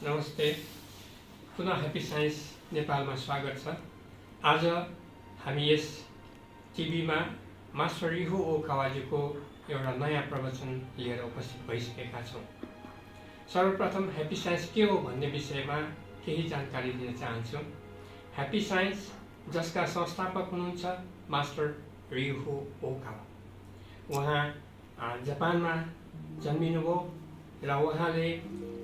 नमस्ते। पुनः happy science नेपालमा स्वागत छ। आज हामी यस टिभीमा मास्टर रिहो ओकावाजीको एउटा नयाँ प्रवचन लिएर उपस्थित भइसकेका छौँ। सर्वप्रथम ह्याप्पी साइन्स के हो भन्ने विषयमा केही जानकारी दिन चाहन्छु। ह्याप्पी साइन्स जसका संस्थापक हुनुहुन्छ मास्टर रिहो ओकावा। उहाँ जापानमा जन्मिनुभयो र उहाँले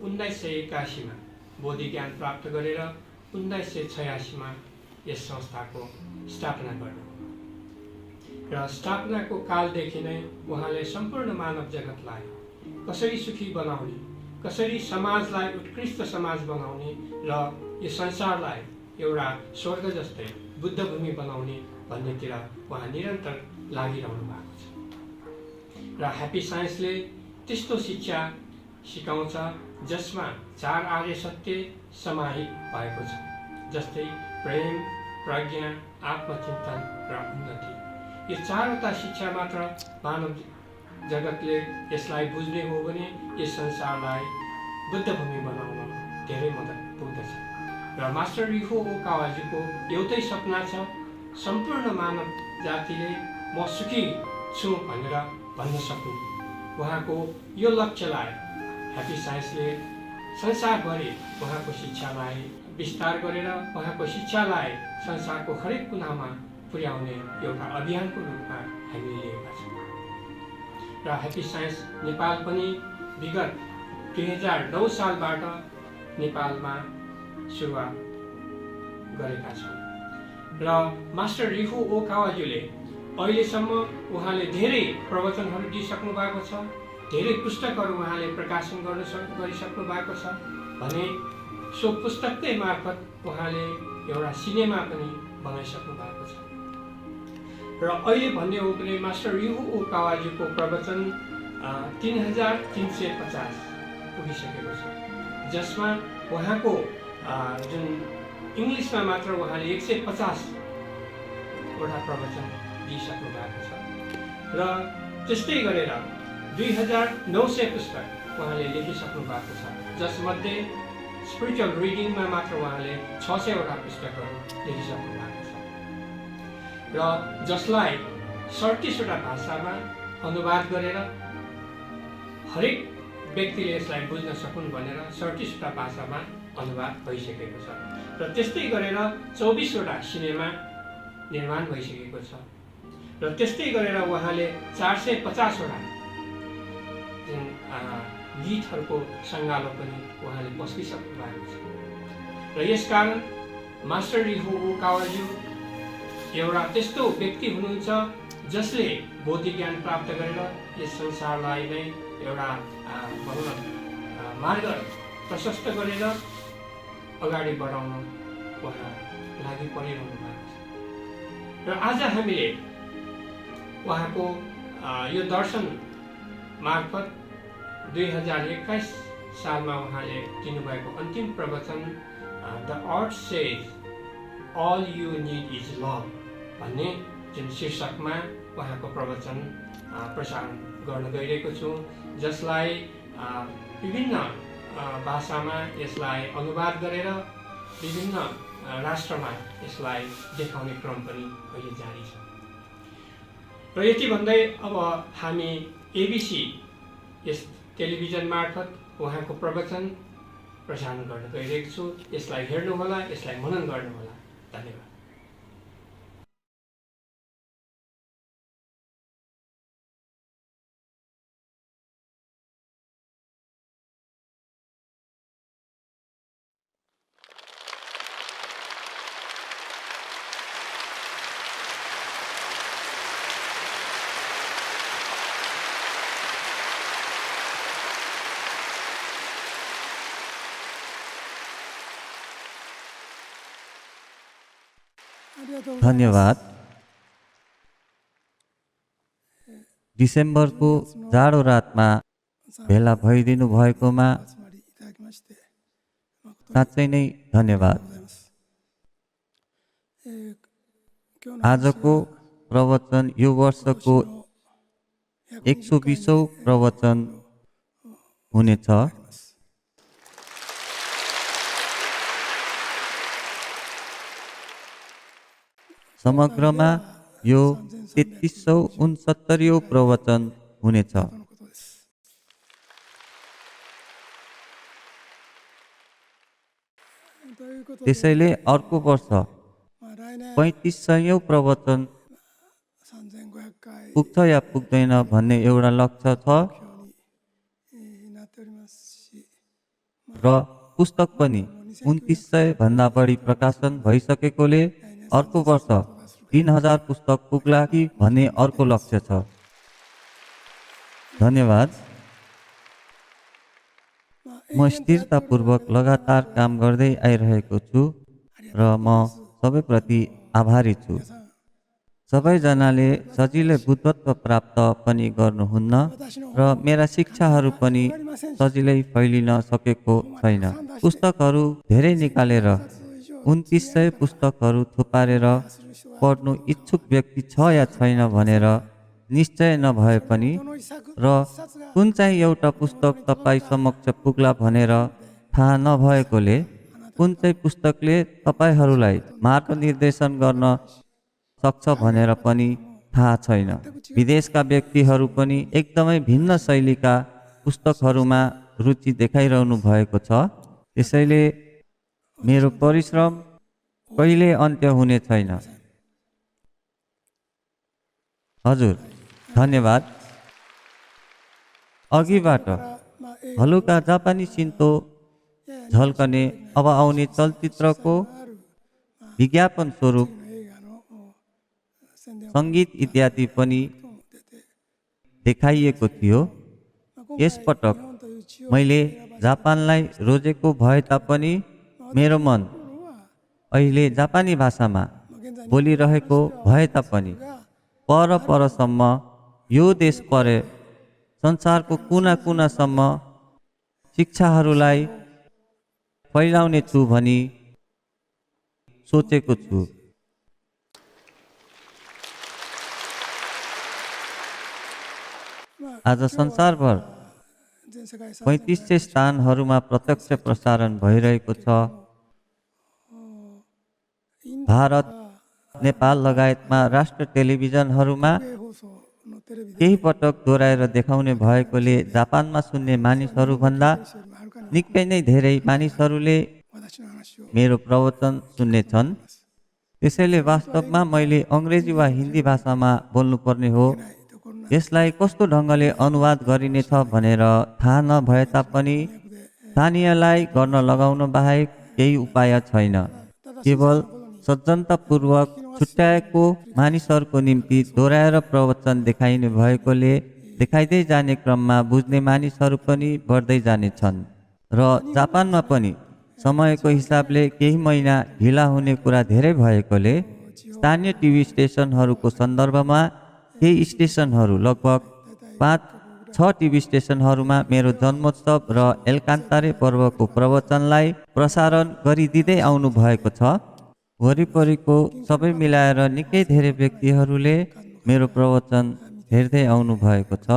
1981 मा बोधि ज्ञान प्राप्त गरेर 1986 मा यस संस्थाको स्थापना गर्नुभयो र स्थापनाको कालदेखि नै उहाँले सम्पूर्ण मानव जगतलाई कसरी सुखी बनाउने, कसरी समाजलाई उत्कृष्ट समाज बनाउने र यो संसारलाई एउटा स्वर्ग जस्तै बुद्ध भूमि बनाउने भन्नेतिर उहाँ निरन्तर लागिरहनु भएको छ। र ह्याप्पी साइन्सले त्यस्तो शिक्षा सिकाउँछ जसमा 4 आर्य सत्य समाहित भएको छ, जस्तै प्रेम, प्रज्ञा, आत्मचिन्तन र उन्नति। यो 4वटा शिक्षा मात्र मानव जगतले यसलाई बुझ्ने हो भने यस संसारलाई बुद्ध भूमि बनाउन धेरै मद्दत पुग्दछ। र मास्टर रिहो ओकावाजीको एउटै सपना छ, सम्पूर्ण मानव जातिले म सुखी छु भनेर भन्न सक्नु। उहाँको यो लक्ष्यलाई ह्याप्पी साइन्सले संसारभरि उहाँको शिक्षालाई विस्तार गरेर उहाँको शिक्षालाई संसारको हरेक कुनामा पुर्याउने एउटा अभियानको रूपमा हामीले लिएका छौँ। र ह्याप्पी साइन्स नेपाल पनि विगत 2009 सालबाट नेपालमा सुरुवात गरेका छौँ। र मास्टर रिहो ओकावाजीले अहिलेसम्म उहाँले धेरै प्रवचनहरू दिइसक्नु भएको छ, धेरै पुस्तकहरू उहाँले प्रकाशन गरिसक्नु भएको छ भने सो पुस्तककै मार्फत उहाँले एउटा सिनेमा पनि बनाइसक्नु भएको छ। र अहिले भन्ने हो भने मास्टर रिहो ओकावाजीको प्रवचन 3350 पुगिसकेको छ, जसमा उहाँको जुन इङ्ग्लिसमा मात्र उहाँले 150 वटा प्रवचन दिइसक्नु भएको छ। र त्यस्तै गरेर 2900 पुस्तक उहाँले लेखिसक्नु भएको छ, जसमध्ये स्पिरिचुअल रिडिङमा मात्र उहाँले 600 वटा पुस्तकहरू लेखिसक्नु भएको छ र जसलाई 37 वटा भाषामा अनुवाद गरेर हरेक व्यक्तिले यसलाई बुझ्न सकुन् भनेर 37 वटा भाषामा अनुवाद भइसकेको छ। र त्यस्तै गरेर 24 वटा सिनेमा निर्माण भइसकेको छ। र त्यस्तै गरेर उहाँले 450 वटा जुन गीतहरूको सङ्गालो पनि उहाँले पस्किसक्नु भएको छ। र यसकारण मास्टर रिहो ओकावाजी एउटा त्यस्तो व्यक्ति हुनुहुन्छ जसले बौद्धिक ज्ञान प्राप्त गरेर यस संसारलाई नै एउटा मार्ग प्रशस्त गरेर अगाडि बढाउन उहाँ लागि परिरहनु भएको छ। र आज हामीले उहाँको यो दर्शन मार्फत 2021 सालमा उहाँले दिनुभएको अन्तिम प्रवचन the earth says all you need is love भन्ने जुन शीर्षकमा उहाँको प्रवचन प्रसारण गर्न गइरहेको छु, जसलाई विभिन्न भाषामा यसलाई अनुवाद गरेर विभिन्न राष्ट्रमा यसलाई देखाउने क्रम पनि अहिले जारी छ। र यति भन्दै अब हामी एबिसी यस टेलिभिजन मार्फत उहाँको प्रवचन प्रसारण गर्न गइरहेको छु। यसलाई हेर्नुहोला, यसलाई मनन गर्नुहोला। धन्यवाद। धन्यवाद। डिसेम्बरको जाडो रातमा भेला भइदिनु भएकोमा साँच्चै नै धन्यवाद। आजको प्रवचन यो वर्षको 120औं प्रवचन हुनेछ। समग्रमा यो 3369औं प्रवचन हुनेछ। त्यसैले अर्को वर्ष 3500औं प्रवचन पुग्छ या पुग्दैन भन्ने एउटा लक्ष्य छ र पुस्तक पनि 2900 भन्दा बढी प्रकाशन भइसकेकोले अर्को वर्ष 3000 पुस्तक पुग्ला कि भन्ने अर्को लक्ष्य छ। धन्यवाद। म स्थिरतापूर्वक लगातार काम गर्दै आइरहेको छु र म सबैप्रति आभारी छु। सबैजनाले सजिलै बुद्धत्व प्राप्त पनि गर्नुहुन्न र मेरा शिक्षाहरू पनि सजिलै फैलिन सकेको छैन। पुस्तकहरू धेरै निकालेर 2900 पुस्तकहरू थुपारेर पढ्नु इच्छुक व्यक्ति छ या छैन भनेर निश्चय नभए पनि र कुन चाहिँ एउटा पुस्तक तपाईँ समक्ष पुग्ला भनेर थाहा नभएकोले कुन चाहिँ पुस्तकले तपाईहरूलाई मार्गनिर्देशन गर्न सक्छ भनेर पनि थाहा छैन। विदेशका व्यक्तिहरू पनि एकदमै भिन्न शैलीका पुस्तकहरूमा रुचि देखाइरहनु भएको छ। त्यसैले मेरो परिश्रम कहिले अन्त्य हुने छैन। हजुर, धन्यवाद। अघिबाट हलुका जापानी शिन्तो झल्कने अब आउने चलचित्रको विज्ञापन स्वरूप सङ्गीत इत्यादि पनि देखाइएको थियो। यसपटक मैले जापानलाई रोजेको भए तापनि मेरो मन अहिले जापानी भाषामा बोलिरहेको भए तापनि परसम्म यो देश परे संसारको कुना कुनासम्म शिक्षाहरूलाई फैलाउने छु भनी सोचेको छु। आज संसारभर 3500 स्थानहरूमा प्रत्यक्ष प्रसारण भइरहेको छ। भारत, नेपाल लगायतमा राष्ट्र टेलिभिजनहरूमा केही पटक दोहोऱ्याएर देखाउने भएकोले जापानमा सुन्ने मानिसहरूभन्दा निकै नै धेरै मानिसहरूले मेरो प्रवचन सुन्नेछन्। त्यसैले वास्तवमा मैले अङ्ग्रेजी वा हिन्दी भाषामा बोल्नुपर्ने हो। यसलाई कस्तो ढङ्गले अनुवाद गरिनेछ भनेर थाहा नभए तापनि स्थानीयलाई गर्न लगाउन बाहेक केही उपाय छैन। केवल सज्जनतापूर्वक छुट्याएको मानिसहरूको निम्ति दोहोऱ्याएर प्रवचन देखाइने भएकोले देखाइँदै जाने क्रममा बुझ्ने मानिसहरू पनि बढ्दै जानेछन् र जापानमा पनि समयको हिसाबले केही महिना ढिला हुने कुरा धेरै भएकोले स्थानीय टिभी स्टेसनहरूको सन्दर्भमा केही स्टेसनहरू लगभग 5-6 टिभी स्टेसनहरूमा मेरो जन्मोत्सव र एलकान्तारे पर्वको प्रवचनलाई प्रसारण गरिदिँदै आउनु भएको छ। वरिपरिको सबै मिलाएर निकै धेरै व्यक्तिहरूले मेरो प्रवचन हेर्दै आउनु भएको छ।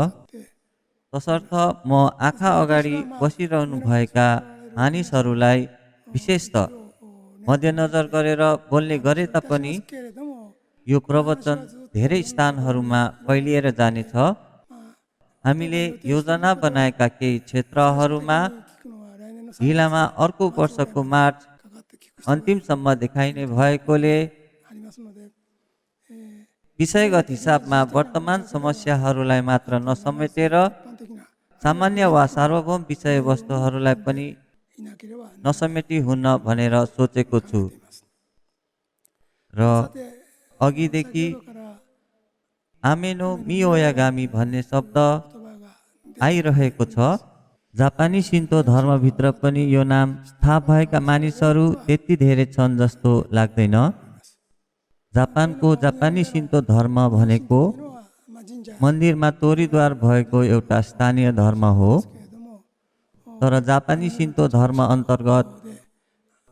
तसर्थ म आँखा अगाडि बसिरहनु भएका मानिसहरूलाई विशेषतः मध्यनजर गरेर बोल्ने गरे तापनि यो प्रवचन धेरै स्थानहरूमा फैलिएर जानेछ। हामीले योजना बनाएका केही क्षेत्रहरूमा जिल्लामा अर्को वर्षको मार्च अन्तिमसम्म देखाइने भएकोले विषयगत हिसाबमा वर्तमान समस्याहरूलाई मात्र नसमेटेर सामान्य वा सार्वभौम विषयवस्तुहरूलाई पनि नसमेटी हुन्न भनेर सोचेको छु र अघिदेखि आमेनो मियोयागामी भन्ने शब्द आइरहेको छ। जापानी शिन्तो धर्मभित्र पनि यो नाम थाहा भएका मानिसहरू त्यति धेरै छन् जस्तो लाग्दैन। जापानको जापानी शिन्तो धर्म भनेको मन्दिरमा तोरीद्वार भएको एउटा स्थानीय धर्म हो। तर जापानी शिन्तो धर्म अन्तर्गत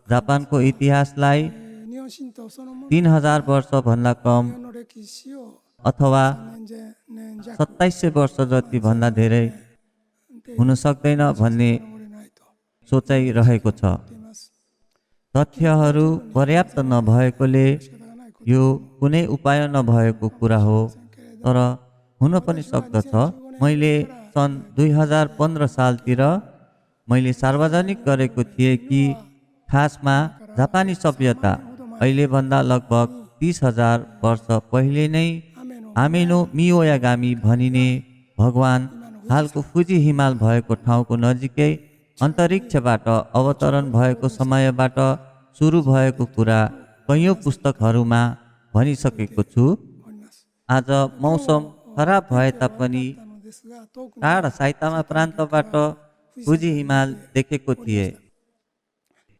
जापानको इतिहासलाई 3000 वर्षभन्दा कम अथवा 2700 वर्ष जति भन्दा धेरै हुन सक्दैन भन्ने सोचाइ रहेको छ। तथ्यहरू पर्याप्त नभएकोले यो कुनै उपाय नभएको कुरा हो, तर हुन पनि सक्दछ। मैले सन् 2015 सालतिर मैले सार्वजनिक गरेको थिएँ कि खासमा जापानी सभ्यता अहिलेभन्दा लगभग 30,000 वर्ष पहिले नै आमेनो मियोयागामी भनिने भगवान हालको फुजी हिमाल भएको ठाउँको नजिकै अन्तरिक्षबाट अवतरण भएको समयबाट सुरु भएको कुरा कैयौँ पुस्तकहरूमा भनिसकेको छु। आज मौसम खराब भए तापनि टाढा साइतामा प्रान्तबाट फुजी हिमाल देखेको थिए।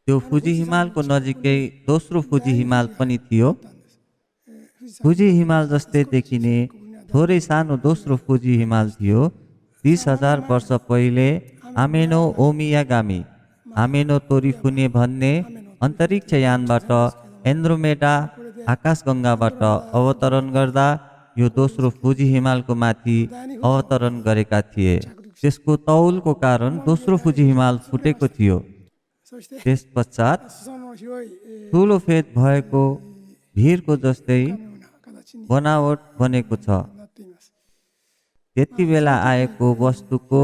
त्यो फुजी हिमालको नजिकै दोस्रो फुजी हिमाल पनि थियो। फुजी हिमाल जस्तै देखिने थोरै सानो दोस्रो फुजी हिमाल थियो। 30,000 वर्ष पहिले आमेनो ओमियागामी आमेनो तोरिफुने भन्ने अन्तरिक्ष यानबाट एन्ड्रोमेडा आकाशगङ्गाबाट अवतरण गर्दा यो दोस्रो फुजी हिमालको माथि अवतरण गरेका थिए। त्यसको तौलको कारण दोस्रो फुजी हिमाल फुटेको थियो। त्यस पश्चात ठुलो फेद भएको भिरको जस्तै बनावट बनेको छ। त्यति बेला आएको वस्तुको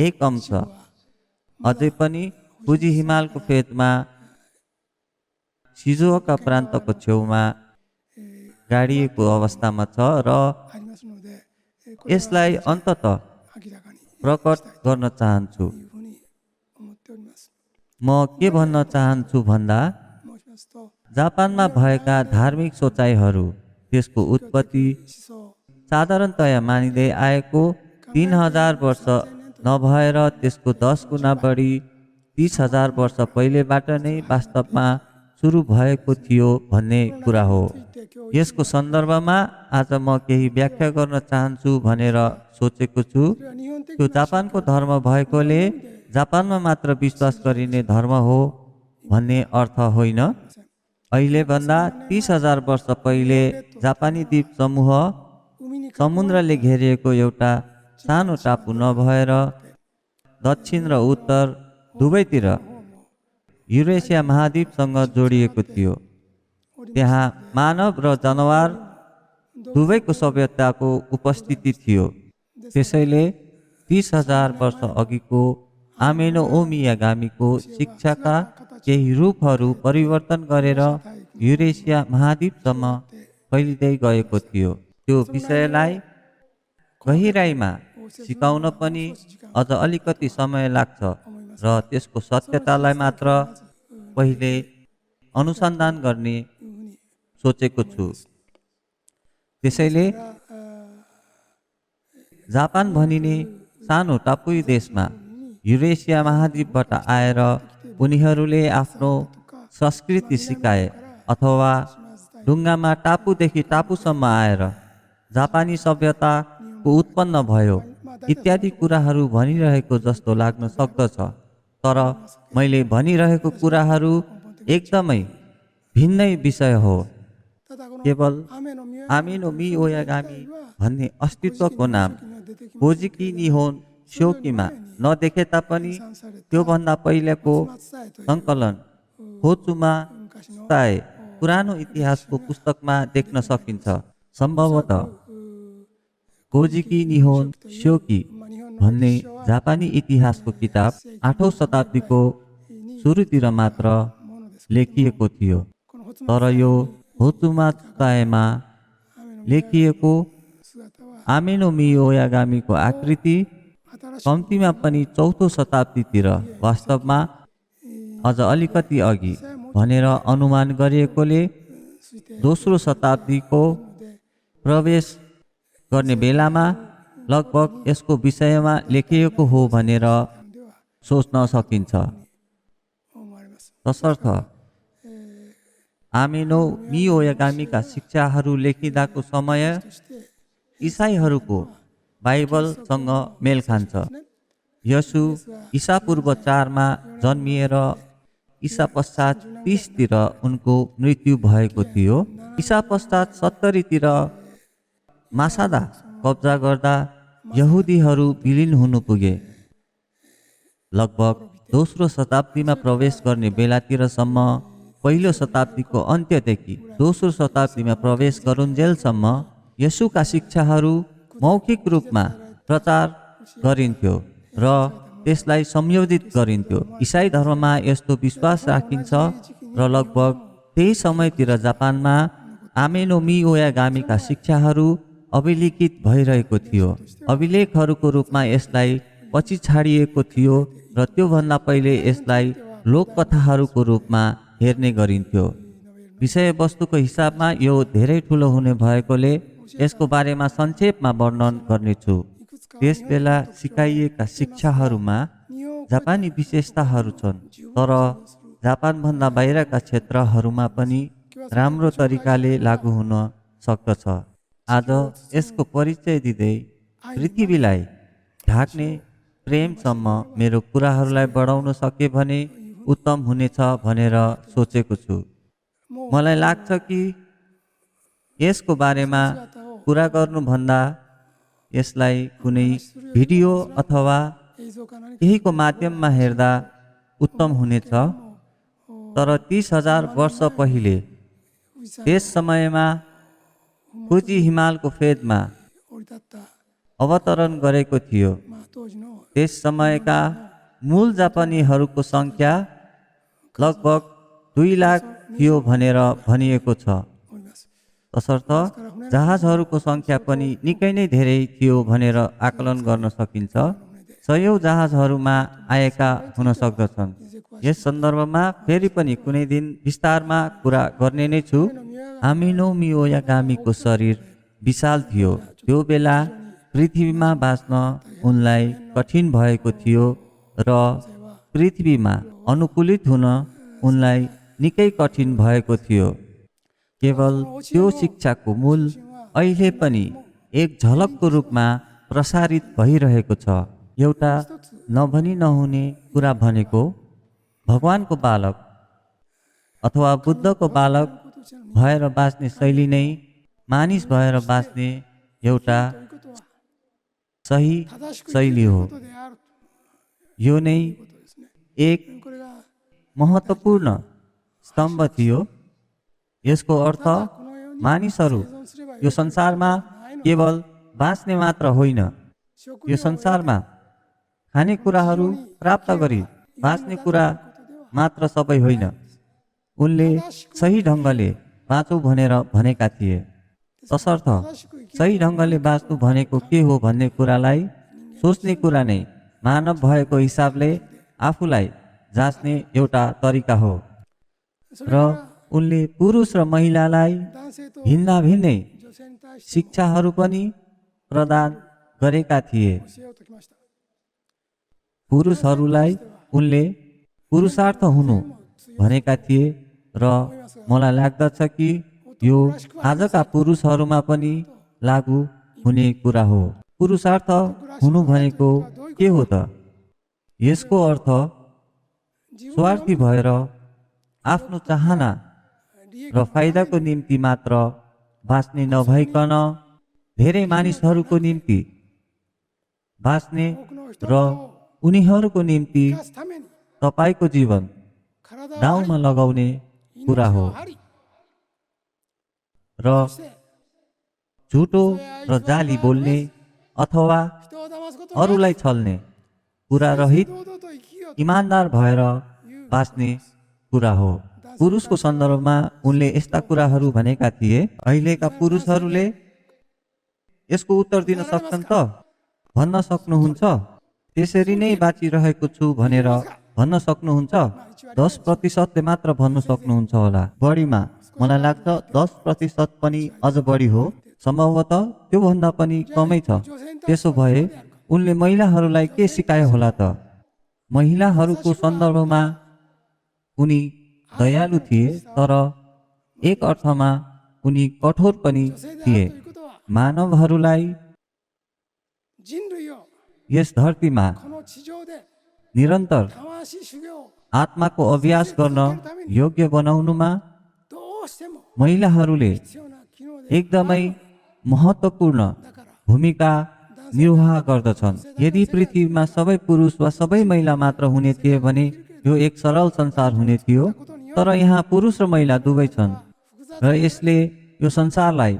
एक अंश अझै पनि फुजी हिमालको फेदमा सिजुओका प्रान्तको छेउमा गाडिएको अवस्थामा छ र यसलाई अन्ततः प्रकट गर्न चाहन्छु। म के भन्न चाहन्छु भन्दा जापानमा भएका धार्मिक सोचाइहरू, त्यसको उत्पत्ति साधारणतया मानिँदै आएको 3,000 वर्ष नभएर त्यसको 10 गुणा बढी 30,000 वर्ष पहिलेबाट नै वास्तवमा सुरु भएको थियो भन्ने कुरा हो। यसको सन्दर्भमा आज म केही व्याख्या गर्न चाहन्छु भनेर सोचेको छु। त्यो जापानको धर्म भएकोले जापानमा मात्र विश्वास गरिने धर्म हो भन्ने अर्थ होइन। अहिलेभन्दा 30,000 वर्ष पहिले जापानी द्वीप समूह समुद्रले घेरिएको एउटा सानो टापु नभएर दक्षिण र उत्तर दुवैतिर युरेसिया महाद्वीपसँग जोडिएको थियो। त्यहाँ मानव र जनावर दुवैको सभ्यताको उपस्थिति थियो। त्यसैले 30,000 वर्ष अघिको आमेनो ओमियागामीको शिक्षाका केही रूपहरू परिवर्तन गरेर युरेसिया महाद्वीपसम्म फैलिँदै गएको थियो। त्यो विषयलाई गहिराइमा सिकाउन पनि अझ अलिकति समय लाग्छ र त्यसको सत्यतालाई मात्र पहिले अनुसन्धान गर्ने सोचेको छु। त्यसैले जापान भनिने सानो टापुई देशमा युरेसिया महाद्वीपबाट आएर उनीहरूले आफ्नो संस्कृति सिकाए अथवा ढुङ्गामा टापुदेखि टापुसम्म आएर जापानी सभ्यताको उत्पन्न भयो इत्यादि कुराहरू भनिरहेको जस्तो लाग्न सक्दछ। तर मैले भनिरहेको कुराहरू एकदमै भिन्नै विषय हो। केवल आमेनो मियोयागामी भन्ने अस्तित्वको नाम कोजिकी निहोन स्योकीमा नदेखे तापनि त्योभन्दा पहिलेको सङ्कलन होचुमा ताए पुरानो इतिहासको पुस्तकमा देख्न सकिन्छ। सम्भवतः कोजिकी निहोन स्योकी भन्ने जापानी इतिहासको किताब 8औं शताब्दीको सुरुतिर मात्र लेखिएको थियो। तर यो होचुमा ताएमा लेखिएको आमेनो मियोयागामीको आकृति कम्तीमा पनि 4औं शताब्दीतिर वास्तवमा अझ अलिकति अघि भनेर अनुमान गरिएकोले दोस्रो शताब्दीको प्रवेश गर्ने बेलामा लगभग यसको विषयमा लेखिएको हो भनेर सोच्न सकिन्छ। तसर्थ आमेनो मियोयागामीका शिक्षाहरू लेखिँदाको समय इसाईहरूको बाइबलसँग मेल खान्छ। यसु ईसा पूर्व 4 मा जन्मिएर ईसा पश्चात 30 तिर उनको मृत्यु भएको थियो। ईसा पश्चात 70 तिर मासादा कब्जा गर्दा यहुदीहरू विलीन हुनु पुगे। लगभग दोस्रो शताब्दीमा प्रवेश गर्ने बेलातिरसम्म पहिलो शताब्दीको अन्त्यदेखि दोस्रो शताब्दीमा प्रवेश गरुन्जेलसम्म यसुका शिक्षाहरू मौखिक रूपमा प्रचार गरिन्थ्यो र त्यसलाई संयोजित गरिन्थ्यो। इसाई धर्ममा यस्तो विश्वास राखिन्छ र लगभग त्यही समयतिर जापानमा आमेनो मिओयागामीका शिक्षाहरू अभिलिखित भइरहेको थियो। अभिलेखहरूको रूपमा यसलाई पछि छाडिएको थियो र त्योभन्दा पहिले यसलाई लोककथाहरूको रूपमा हेर्ने गरिन्थ्यो। विषयवस्तुको हिसाबमा यो धेरै ठुलो हुने भएकोले यसको बारेमा संक्षेपमा वर्णन गर्नेछु। त्यसबेला सिकाइएका शिक्षाहरूमा जापानी विशेषताहरू छन्, तर जापानभन्दा बाहिरका क्षेत्रहरूमा पनि राम्रो तरिकाले लागू हुन सक्दछ। आज यसको परिचय दिँदै पृथ्वीलाई ढाक्ने प्रेमसम्म मेरो कुराहरूलाई बढाउन सके भने उत्तम हुनेछ भनेर सोचेको छु। मलाई लाग्छ कि यसको बारेमा कुरा गर्नुभन्दा यसलाई कुनै भिडियो अथवा केहीको माध्यममा हेर्दा उत्तम हुनेछ। तर 30,000 वर्ष पहिले त्यस समयमा फुजी हिमालको फेदमा अवतरण गरेको थियो। त्यस समयका मूल जापानीहरूको सङ्ख्या लगभग 2 लाख थियो भनेर भनिएको छ। तसर्थ जहाजहरूको सङ्ख्या पनि निकै नै धेरै थियो भनेर आकलन गर्न सकिन्छ। सयौं जहाजहरूमा आएका हुन सक्दछन्। यस सन्दर्भमा फेरि पनि कुनै दिन विस्तारमा कुरा गर्ने नै छु। आमिनो मिओयागामीको शरीर विशाल थियो। त्यो बेला पृथ्वीमा बाँच्न उनलाई कठिन भएको थियो र पृथ्वीमा अनुकूलित हुन उनलाई निकै कठिन भएको थियो। केवल त्यो शिक्षाको मूल अहिले पनि एक झलकको रूपमा प्रसारित भइरहेको छ। एउटा नभनी नहुने कुरा भनेको भगवानको बालक अथवा बुद्धको बालक भएर बाँच्ने शैली नै मानिस भएर बाँच्ने एउटा सही शैली हो। यो नै एक महत्त्वपूर्ण स्तम्भ थियो। यसको अर्थ मानिसहरू यो संसारमा केवल बाँच्ने मात्र होइन, यो संसारमा खानेकुराहरू प्राप्त गरी बाँच्ने कुरा मात्र सबै होइन। उनले सही ढङ्गले बाँचौँ भनेर भनेका थिए। तसर्थ सही ढङ्गले बाँच्नु भनेको के हो भन्ने कुरालाई सोच्ने कुरा नै मानव भएको हिसाबले आफूलाई जाँच्ने एउटा तरिका हो। र उनले पुरुष र महिलालाई भिन्न भिन्नै शिक्षाहरू पनि प्रदान गरेका थिए। पुरुषहरूलाई उनले पुरुषार्थ हुनु भनेका थिए र मलाई लाग्दछ कि यो आजका पुरुषहरूमा पनि लागू हुने कुरा हो। पुरुषार्थ हुनु भनेको के हो त? यसको अर्थ स्वार्थी भएर आफ्नो चाहना र फाइदाको निम्ति मात्र बाँच्ने नभइकन धेरै मानिसहरूको निम्ति बाँच्ने र उनीहरूको निम्ति तपाईको जीवन दाउमा लगाउने कुरा हो। र झुटो र जाली बोल्ने अथवा अरूलाई छल्ने कुरा रहित इमानदार भएर बाँच्ने कुरा हो। पुरुषको सन्दर्भमा उनले यस्ता कुराहरू भनेका थिए। अहिलेका पुरुषहरूले यसको उत्तर दिन सक्छन् त? भन्न सक्नुहुन्छ? त्यसरी नै बाँचिरहेको छु भनेर भन्न सक्नुहुन्छ? 10% मात्र भन्नु सक्नुहुन्छ होला। बढीमा मलाई लाग्छ 10% पनि अझ बढी हो। सम्भवतः त्योभन्दा पनि कमै छ। त्यसो भए उनले महिलाहरूलाई के सिकाए होला त? महिलाहरूको सन्दर्भमा उनी दयालु थिए, तर एक अर्थमा उनी कठोर पनि थिए। मानवहरूलाई यस धरतीमा निरन्तर आत्माको अभ्यास गर्न योग्य बनाउनुमा महिलाहरूले एकदमै महत्त्वपूर्ण भूमिका निर्वाह गर्दछन्। यदि पृथ्वीमा सबै पुरुष वा सबै महिला मात्र हुने थिए भने यो एक सरल संसार हुने थियो। तर यहाँ पुरुष र महिला दुवै छन् र यसले यो संसारलाई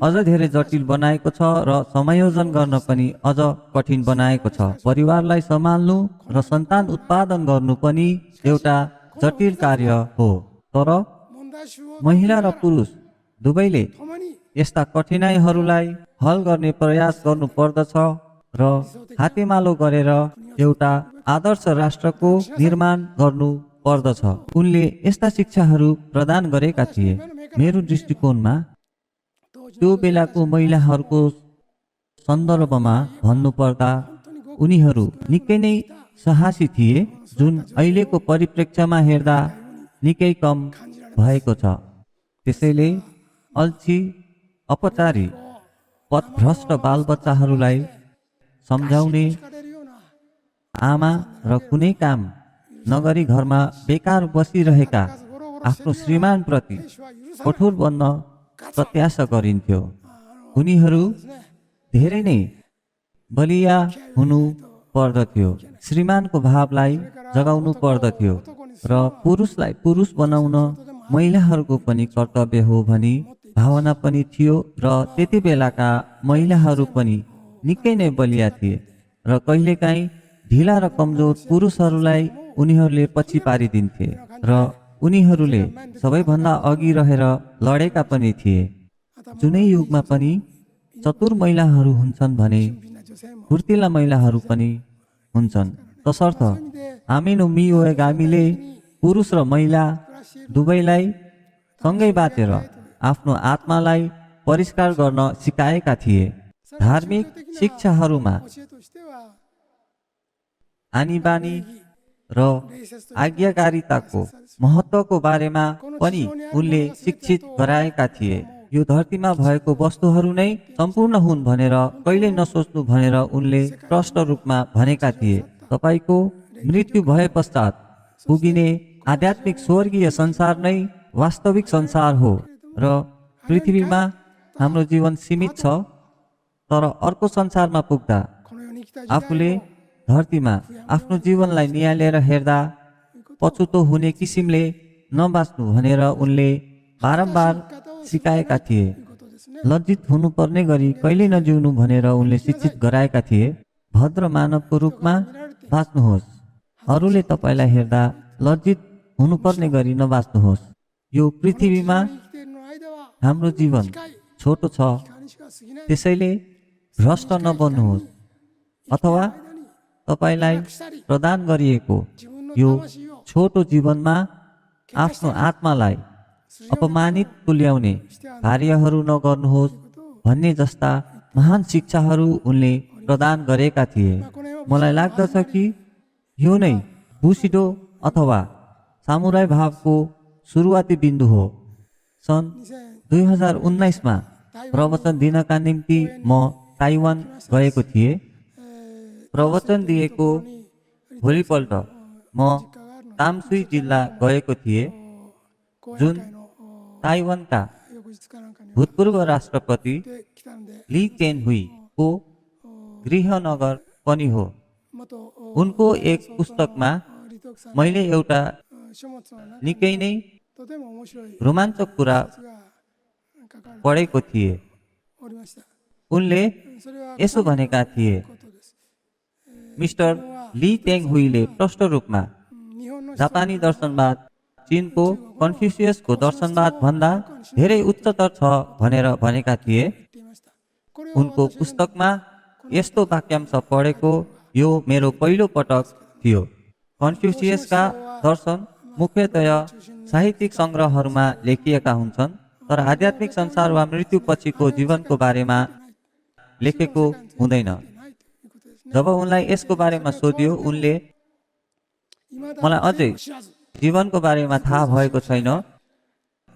अझ धेरै जटिल बनाएको छ र समायोजन गर्न पनि अझ कठिन बनाएको छ। परिवारलाई सम्हाल्नु र सन्तान उत्पादन गर्नु पनि एउटा जटिल कार्य हो। तर महिला र पुरुष दुवैले यस्ता कठिनाइहरूलाई हल गर्ने प्रयास गर्नु पर्दछ र हातेमालो गरेर एउटा आदर्श राष्ट्रको निर्माण गर्नु पर्दछ। उनले यस्ता शिक्षाहरू प्रदान गरेका थिए। मेरो दृष्टिकोणमा त्यो बेलाको महिलाहरूको सन्दर्भमा भन्नुपर्दा उनीहरू निकै नै साहसी थिए, जुन अहिलेको परिप्रेक्ष्यमा हेर्दा निकै कम भएको छ। त्यसैले अल्छी, अपचारी, पथभ्रष्ट बालबच्चाहरूलाई सम्झाउने आमा र कुनै काम नगरी घरमा बेकार बसिरहेका आफ्नो श्रीमानप्रति कठोर बन्न प्रत्याशा गरिन्थ्यो। उनीहरू धेरै नै बलिया हुनु पर्दथ्यो, श्रीमानको भावलाई जगाउनु पर्दथ्यो र पुरुषलाई पुरुष बनाउन महिलाहरूको पनि कर्तव्य हो भनी भावना पनि थियो। र त्यति बेलाका महिलाहरू पनि निकै नै बलिया थिए र कहिलेकाहीँ ढिला र कमजोर पुरुषहरूलाई उनीहरूले पछि पारिदिन्थे र उनीहरूले सबैभन्दा अघि रहेर लडेका पनि थिए। जुनै युगमा पनि चतुर महिलाहरू हुन्छन् भने फुर्तिला महिलाहरू पनि हुन्छन्। तसर्थ आमिनो मियोगामीले पुरुष र महिला दुवैलाई सँगै बाँचेर आफ्नो आत्मालाई परिष्कार गर्न सिकाएका थिए। धार्मिक शिक्षाहरूमा आनीबानी र आज्ञाकारिताको महत्त्वको बारेमा पनि उनले शिक्षित गराएका थिए। यो धरतीमा भएको वस्तुहरू नै सम्पूर्ण हुन् भनेर कहिले नसोच्नु भनेर उनले प्रष्ट रूपमा भनेका थिए। तपाईको मृत्यु भए पश्चात पुगिने आध्यात्मिक स्वर्गीय संसार नै वास्तविक संसार हो र पृथ्वीमा हाम्रो जीवन सीमित छ। तर अर्को संसारमा पुग्दा आफूले धरतीमा आफ्नो जीवनलाई निहालेर हेर्दा पछुतो हुने किसिमले नबाँच्नु भनेर उनले बारम्बार सिकाएका थिए। लज्जित हुनुपर्ने गरी कहिले नजिउनु भनेर उनले शिक्षित गराएका थिए। भद्र मानवको रूपमा बाँच्नुहोस्, अरूले तपाईँलाई हेर्दा लज्जित हुनुपर्ने गरी नबाँच्नुहोस्। यो पृथ्वीमा हाम्रो जीवन छोटो छ, त्यसैले भ्रष्ट नबन्नुहोस् अथवा तपाईलाई प्रदान गरिएको यो छोटो जीवनमा आफ्नो आत्मालाई अपमानित तुल्याउने कार्यहरू नगर्नुहोस् भन्ने जस्ता महान शिक्षाहरू उनले प्रदान गरेका थिए। मलाई लाग्दछ कि यो नै बुसिडो अथवा सामुराई भावको सुरुवाती बिन्दु हो। सन् 2019 मा प्रवचन दिनका निम्ति म ताइवान गएको थिएँ। प्रवचन दिएको भोलिपल्ट म तामसुई जिल्ला गएको थिएँ, जुन ताइवानका भूतपूर्व राष्ट्रपति ली चेन-हुई को गृहनगर पनि हो। उनको एक पुस्तकमा मैले एउटा निकै नै रोमाञ्चक कुरा पढेको थिएँ। उनले यसो भनेका थिए, मिस्टर ली चेन-हुईले प्रष्ट रूपमा जापानी दर्शनवाद चीनको कन्फ्युसियसको दर्शनवाद भन्दा धेरै उच्चतर छ भनेर भनेका थिए। उनको पुस्तकमा यस्तो वाक्यांश पढेको यो मेरो पहिलो पटक थियो। कन्फ्युसियसका दर्शन मुख्यतया साहित्यिक सङ्ग्रहहरूमा लेखिएका हुन्छन्, तर आध्यात्मिक संसार वा मृत्यु पछिको जीवनको बारेमा लेखेको हुँदैन। जब उनलाई यसको बारेमा सोधियो, उनले मलाई अझै जीवनको बारेमा थाहा भएको छैन,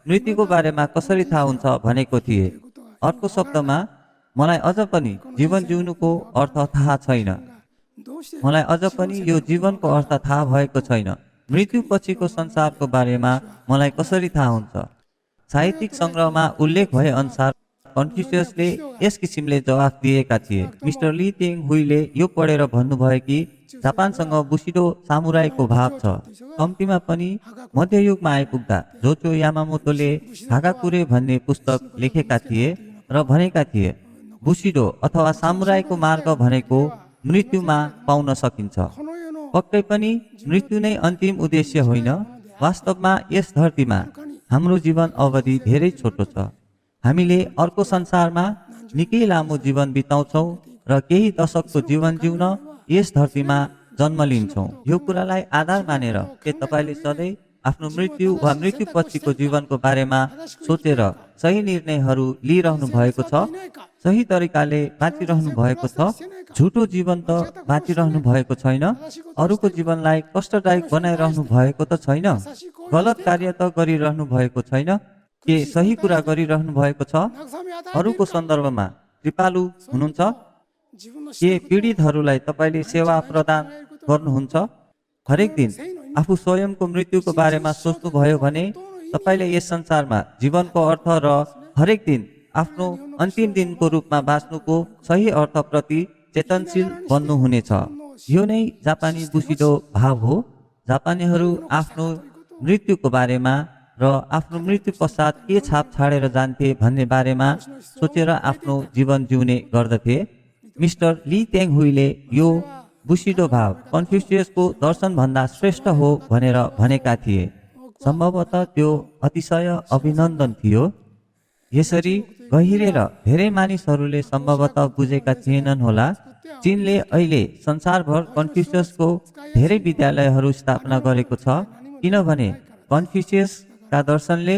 मृत्युको बारेमा कसरी थाहा हुन्छ भनेको थिए। अर्को शब्दमा, मलाई अझ पनि जीवन जिउनुको अर्थ थाहा छैन। मलाई अझ पनि यो जीवनको अर्थ थाहा भएको छैन। मृत्यु पछिको संसारको बारेमा मलाई कसरी थाहा हुन्छ? साहित्यिक सङ्ग्रहमा उल्लेख भए अनुसार कन्फ्युसियसले यस किसिमले जवाफ दिएका थिए। मिस्टर ली तेङ हुईले यो पढेर भन्नुभयो कि जापानसँग बुसिडो सामुराईको भाव छ। कम्तीमा पनि मध्ययुगमा आइपुग्दा जोचो यामामोतोले हागाकुरे भन्ने पुस्तक लेखेका थिए र भनेका थिए बुसिडो अथवा सामुराईको मार्ग भनेको मृत्युमा पाउन सकिन्छ। पक्कै पनि मृत्यु नै अन्तिम उद्देश्य होइन। वास्तवमा यस धरतीमा हाम्रो जीवन अवधि धेरै छोटो छ। हामीले अर्को संसारमा निकै लामो जीवन बिताउँछौँ र केही दशकको जीवन जिउन यस धरतीमा जन्म लिन्छौँ। यो कुरालाई आधार मानेर के तपाईँले सधैँ आफ्नो मृत्यु वा मृत्यु पछिको जीवनको बारेमा सोचेर सही निर्णयहरू लिइरहनु भएको छ? सही तरिकाले बाँचिरहनु भएको छ? झुटो जीवन त बाँचिरहनु भएको छैन? अरूको जीवनलाई कष्टदायक बनाइरहनु भएको त छैन? गलत कार्य त गरिरहनु भएको छैन? के सही कुरा गरिरहनु भएको छ? अरूको सन्दर्भमा कृपालु हुनुहुन्छ? के पीडितहरूलाई तपाईँले सेवा प्रदान गर्नुहुन्छ? हरेक दिन आफू स्वयंको मृत्युको बारेमा सोच्नुभयो भने तपाईँले यस संसारमा जीवनको अर्थ र हरेक दिन आफ्नो अन्तिम दिनको रूपमा बाँच्नुको सही अर्थप्रति चेतनशील बन्नुहुनेछ। यो नै जापानी बुसिडो भाव हो। जापानीहरू आफ्नो मृत्युको बारेमा र आफ्नो मृत्यु पश्चात के छाप छाडेर जान्थे भन्ने बारेमा सोचेर आफ्नो जीवन जिउने गर्दथे। मिस्टर ली तेङ हुईले यो बुसिडो भाव कन्फ्युसियसको दर्शनभन्दा श्रेष्ठ हो भनेर भनेका थिए। सम्भवतः त्यो अतिशय अभिनन्दन थियो। यसरी गहिरेर धेरै मानिसहरूले सम्भवतः बुझेका थिएनन् होला। चीनले अहिले संसारभर कन्फ्युसियसको धेरै विद्यालयहरू स्थापना गरेको छ, किनभने कन्फ्युसियसका दर्शनले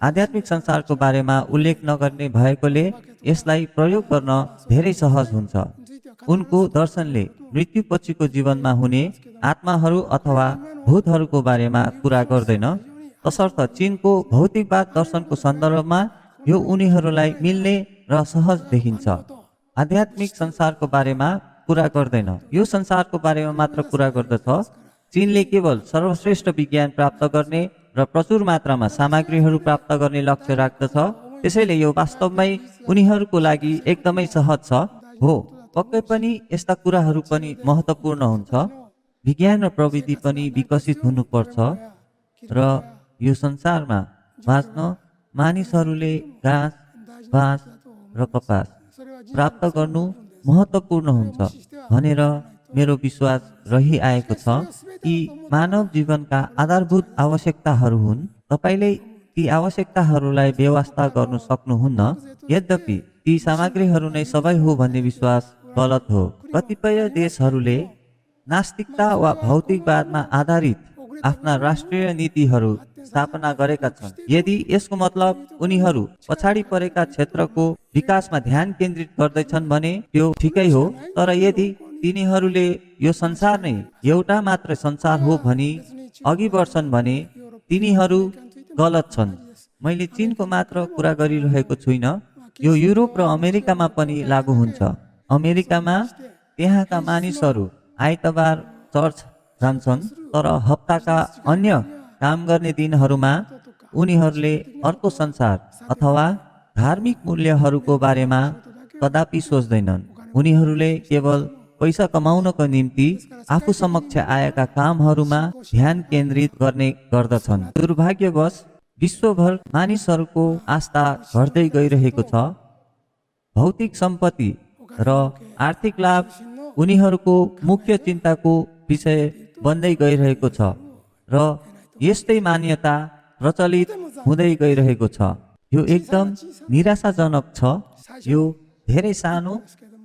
आध्यात्मिक संसारको बारेमा उल्लेख नगर्ने भएकोले यसलाई प्रयोग गर्न धेरै सहज हुन्छ। उनको दर्शनले मृत्यु पछिको जीवनमा हुने आत्माहरू अथवा भूतहरूको बारेमा कुरा गर्दैन। तसर्थ चीनको भौतिकवाद दर्शनको सन्दर्भमा यो उनीहरूलाई मिल्ने र सहज देखिन्छ। आध्यात्मिक संसारको बारेमा कुरा गर्दैन, यो संसारको बारेमा मात्र कुरा गर्दछ। चीनले केवल सर्वश्रेष्ठ विज्ञान प्राप्त गर्ने र प्रचुर मात्रामा सामग्रीहरू प्राप्त गर्ने लक्ष्य राख्दछ। त्यसैले यो वास्तवमै उनीहरूको लागि एकदमै सहज छ। हो, पक्कै पनि यस्ता कुराहरू पनि महत्त्वपूर्ण हुन्छ। विज्ञान र प्रविधि पनि विकसित हुनुपर्छ र यो संसारमा बाँच्न मानिसहरूले घाँस, बाँस र कपास प्राप्त गर्नु महत्त्वपूर्ण हुन्छ भनेर मेरो विश्वास रहिआएको छ कि मानव जीवनका आधारभूत आवश्यकताहरू हुन्। तपाईँले ती आवश्यकताहरूलाई व्यवस्था गर्नु सक्नुहुन्न। यद्यपि ती सामग्रीहरू नै सबै हो भन्ने विश्वास गलत हो। कतिपय देशहरूले नास्तिकता वा भौतिकवादमा आधारित आफ्ना राष्ट्रिय नीतिहरू स्थापना गरेका छन्। यदि यसको मतलब उनीहरू पछाडि परेका क्षेत्रको विकासमा ध्यान केन्द्रित गर्दैछन् भने त्यो ठिकै हो, तर यदि तिनीहरूले यो संसार नै एउटा मात्र संसार हो भनी अघि बढ्छन् भने तिनीहरू गलत छन्। मैले चीनको मात्र कुरा गरिरहेको छुइनँ, यो युरोप र अमेरिकामा पनि लागू हुन्छ। अमेरिकामा त्यहाँका मानिसहरू आइतबार चर्च जान्छन्, तर हप्ताका अन्य काम गर्ने दिनहरूमा उनीहरूले अर्को संसार अथवा धार्मिक मूल्यहरूको बारेमा कदापि सोच्दैनन्। उनीहरूले केवल पैसा कमाउनको निम्ति आफू समक्ष आएका कामहरूमा ध्यान केन्द्रित गर्ने गर्दछन्। दुर्भाग्यवश विश्वभर मानिसहरूको आस्था घट्दै गइरहेको छ। भौतिक सम्पत्ति र आर्थिक लाभ उनीहरूको मुख्य चिन्ताको विषय बन्दै गइरहेको छ र यस्तै मान्यता प्रचलित हुँदै गइरहेको छ। यो एकदम निराशाजनक छ। यो धेरै सानो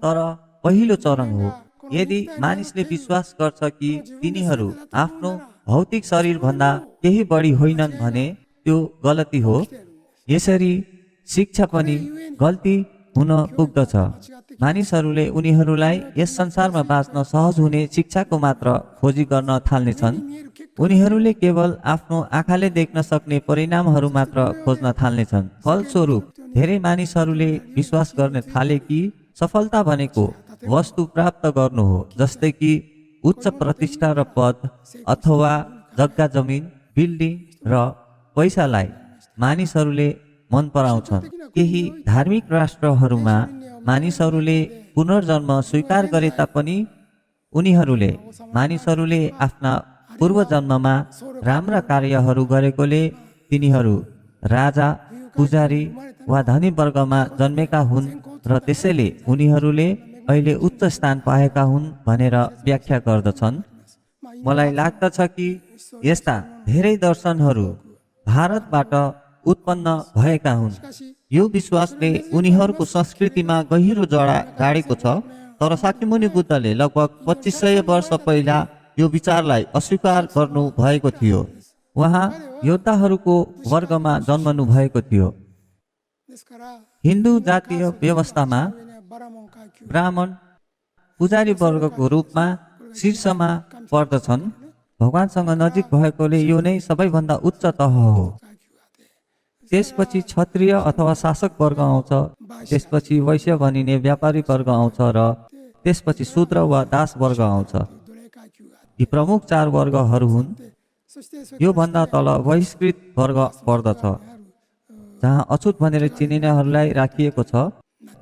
तर पहिलो चरण हो। यदि मानिसले विश्वास गर्छ कि तिनीहरू आफ्नो भौतिक शरीरभन्दा केही बढी होइनन् भने त्यो गलती हो। यसरी शिक्षा पनि गल्ती हुन पुग्दछ। मानिसहरूले उनीहरूलाई यस संसारमा बाँच्न सहज हुने शिक्षाको मात्र खोजी गर्न थाल्नेछन्। उनीहरूले केवल आफ्नो आँखाले देख्न सक्ने परिणामहरू मात्र खोज्न थाल्नेछन्। फलस्वरूप धेरै मानिसहरूले विश्वास गर्न थाले कि सफलता भनेको वस्तु प्राप्त गर्नु हो, जस्तै कि उच्च प्रतिष्ठा र पद अथवा जग्गा जमिन, बिल्डिङ र पैसालाई मानिसहरूले मन पराउँछन्। केही धार्मिक राष्ट्रहरूमा मानिसहरूले पुनर्जन्म स्वीकार गरे तापनि मानिसहरूले आफ्ना पूर्वजन्ममा राम्रा कार्यहरू गरेकोले तिनीहरू राजा, पुजारी वा धनी वर्गमा जन्मेका हुन् र त्यसैले उनीहरूले अहिले उच्च स्थान पाएका हुन् भनेर व्याख्या गर्दछन्। मलाई लाग्दछ कि यस्ता धेरै दर्शनहरू भारतबाट उत्पन्न भएका हुन्। यो विश्वासले उनीहरूको संस्कृतिमा गहिरो जडा गाडेको छ, तर शाक्यमुनि बुद्धले लगभग 2500 वर्ष पहिला यो विचारलाई अस्वीकार गर्नु भएको थियो। उहाँ योद्धाहरूको वर्गमा जन्मनु भएको थियो। हिन्दू जातीय व्यवस्थामा ब्राह्मण पुजारी वर्गको रूपमा शीर्षमा पर्दछन्। भगवानसँग नजिक भएकोले यो नै सबैभन्दा उच्च तह हो। त्यसपछि क्षत्रिय अथवा शासक वर्ग आउँछ, त्यसपछि वैश्य भनिने व्यापारी वर्ग आउँछ र त्यसपछि शूद्र वा दास वर्ग आउँछ। यी प्रमुख 4 वर्गहरू हुन्। यो भन्दा तल बहिष्कृत वर्ग पर्दछ, जहाँ अछुत भनेर चिनिनेहरूलाई राखिएको छ।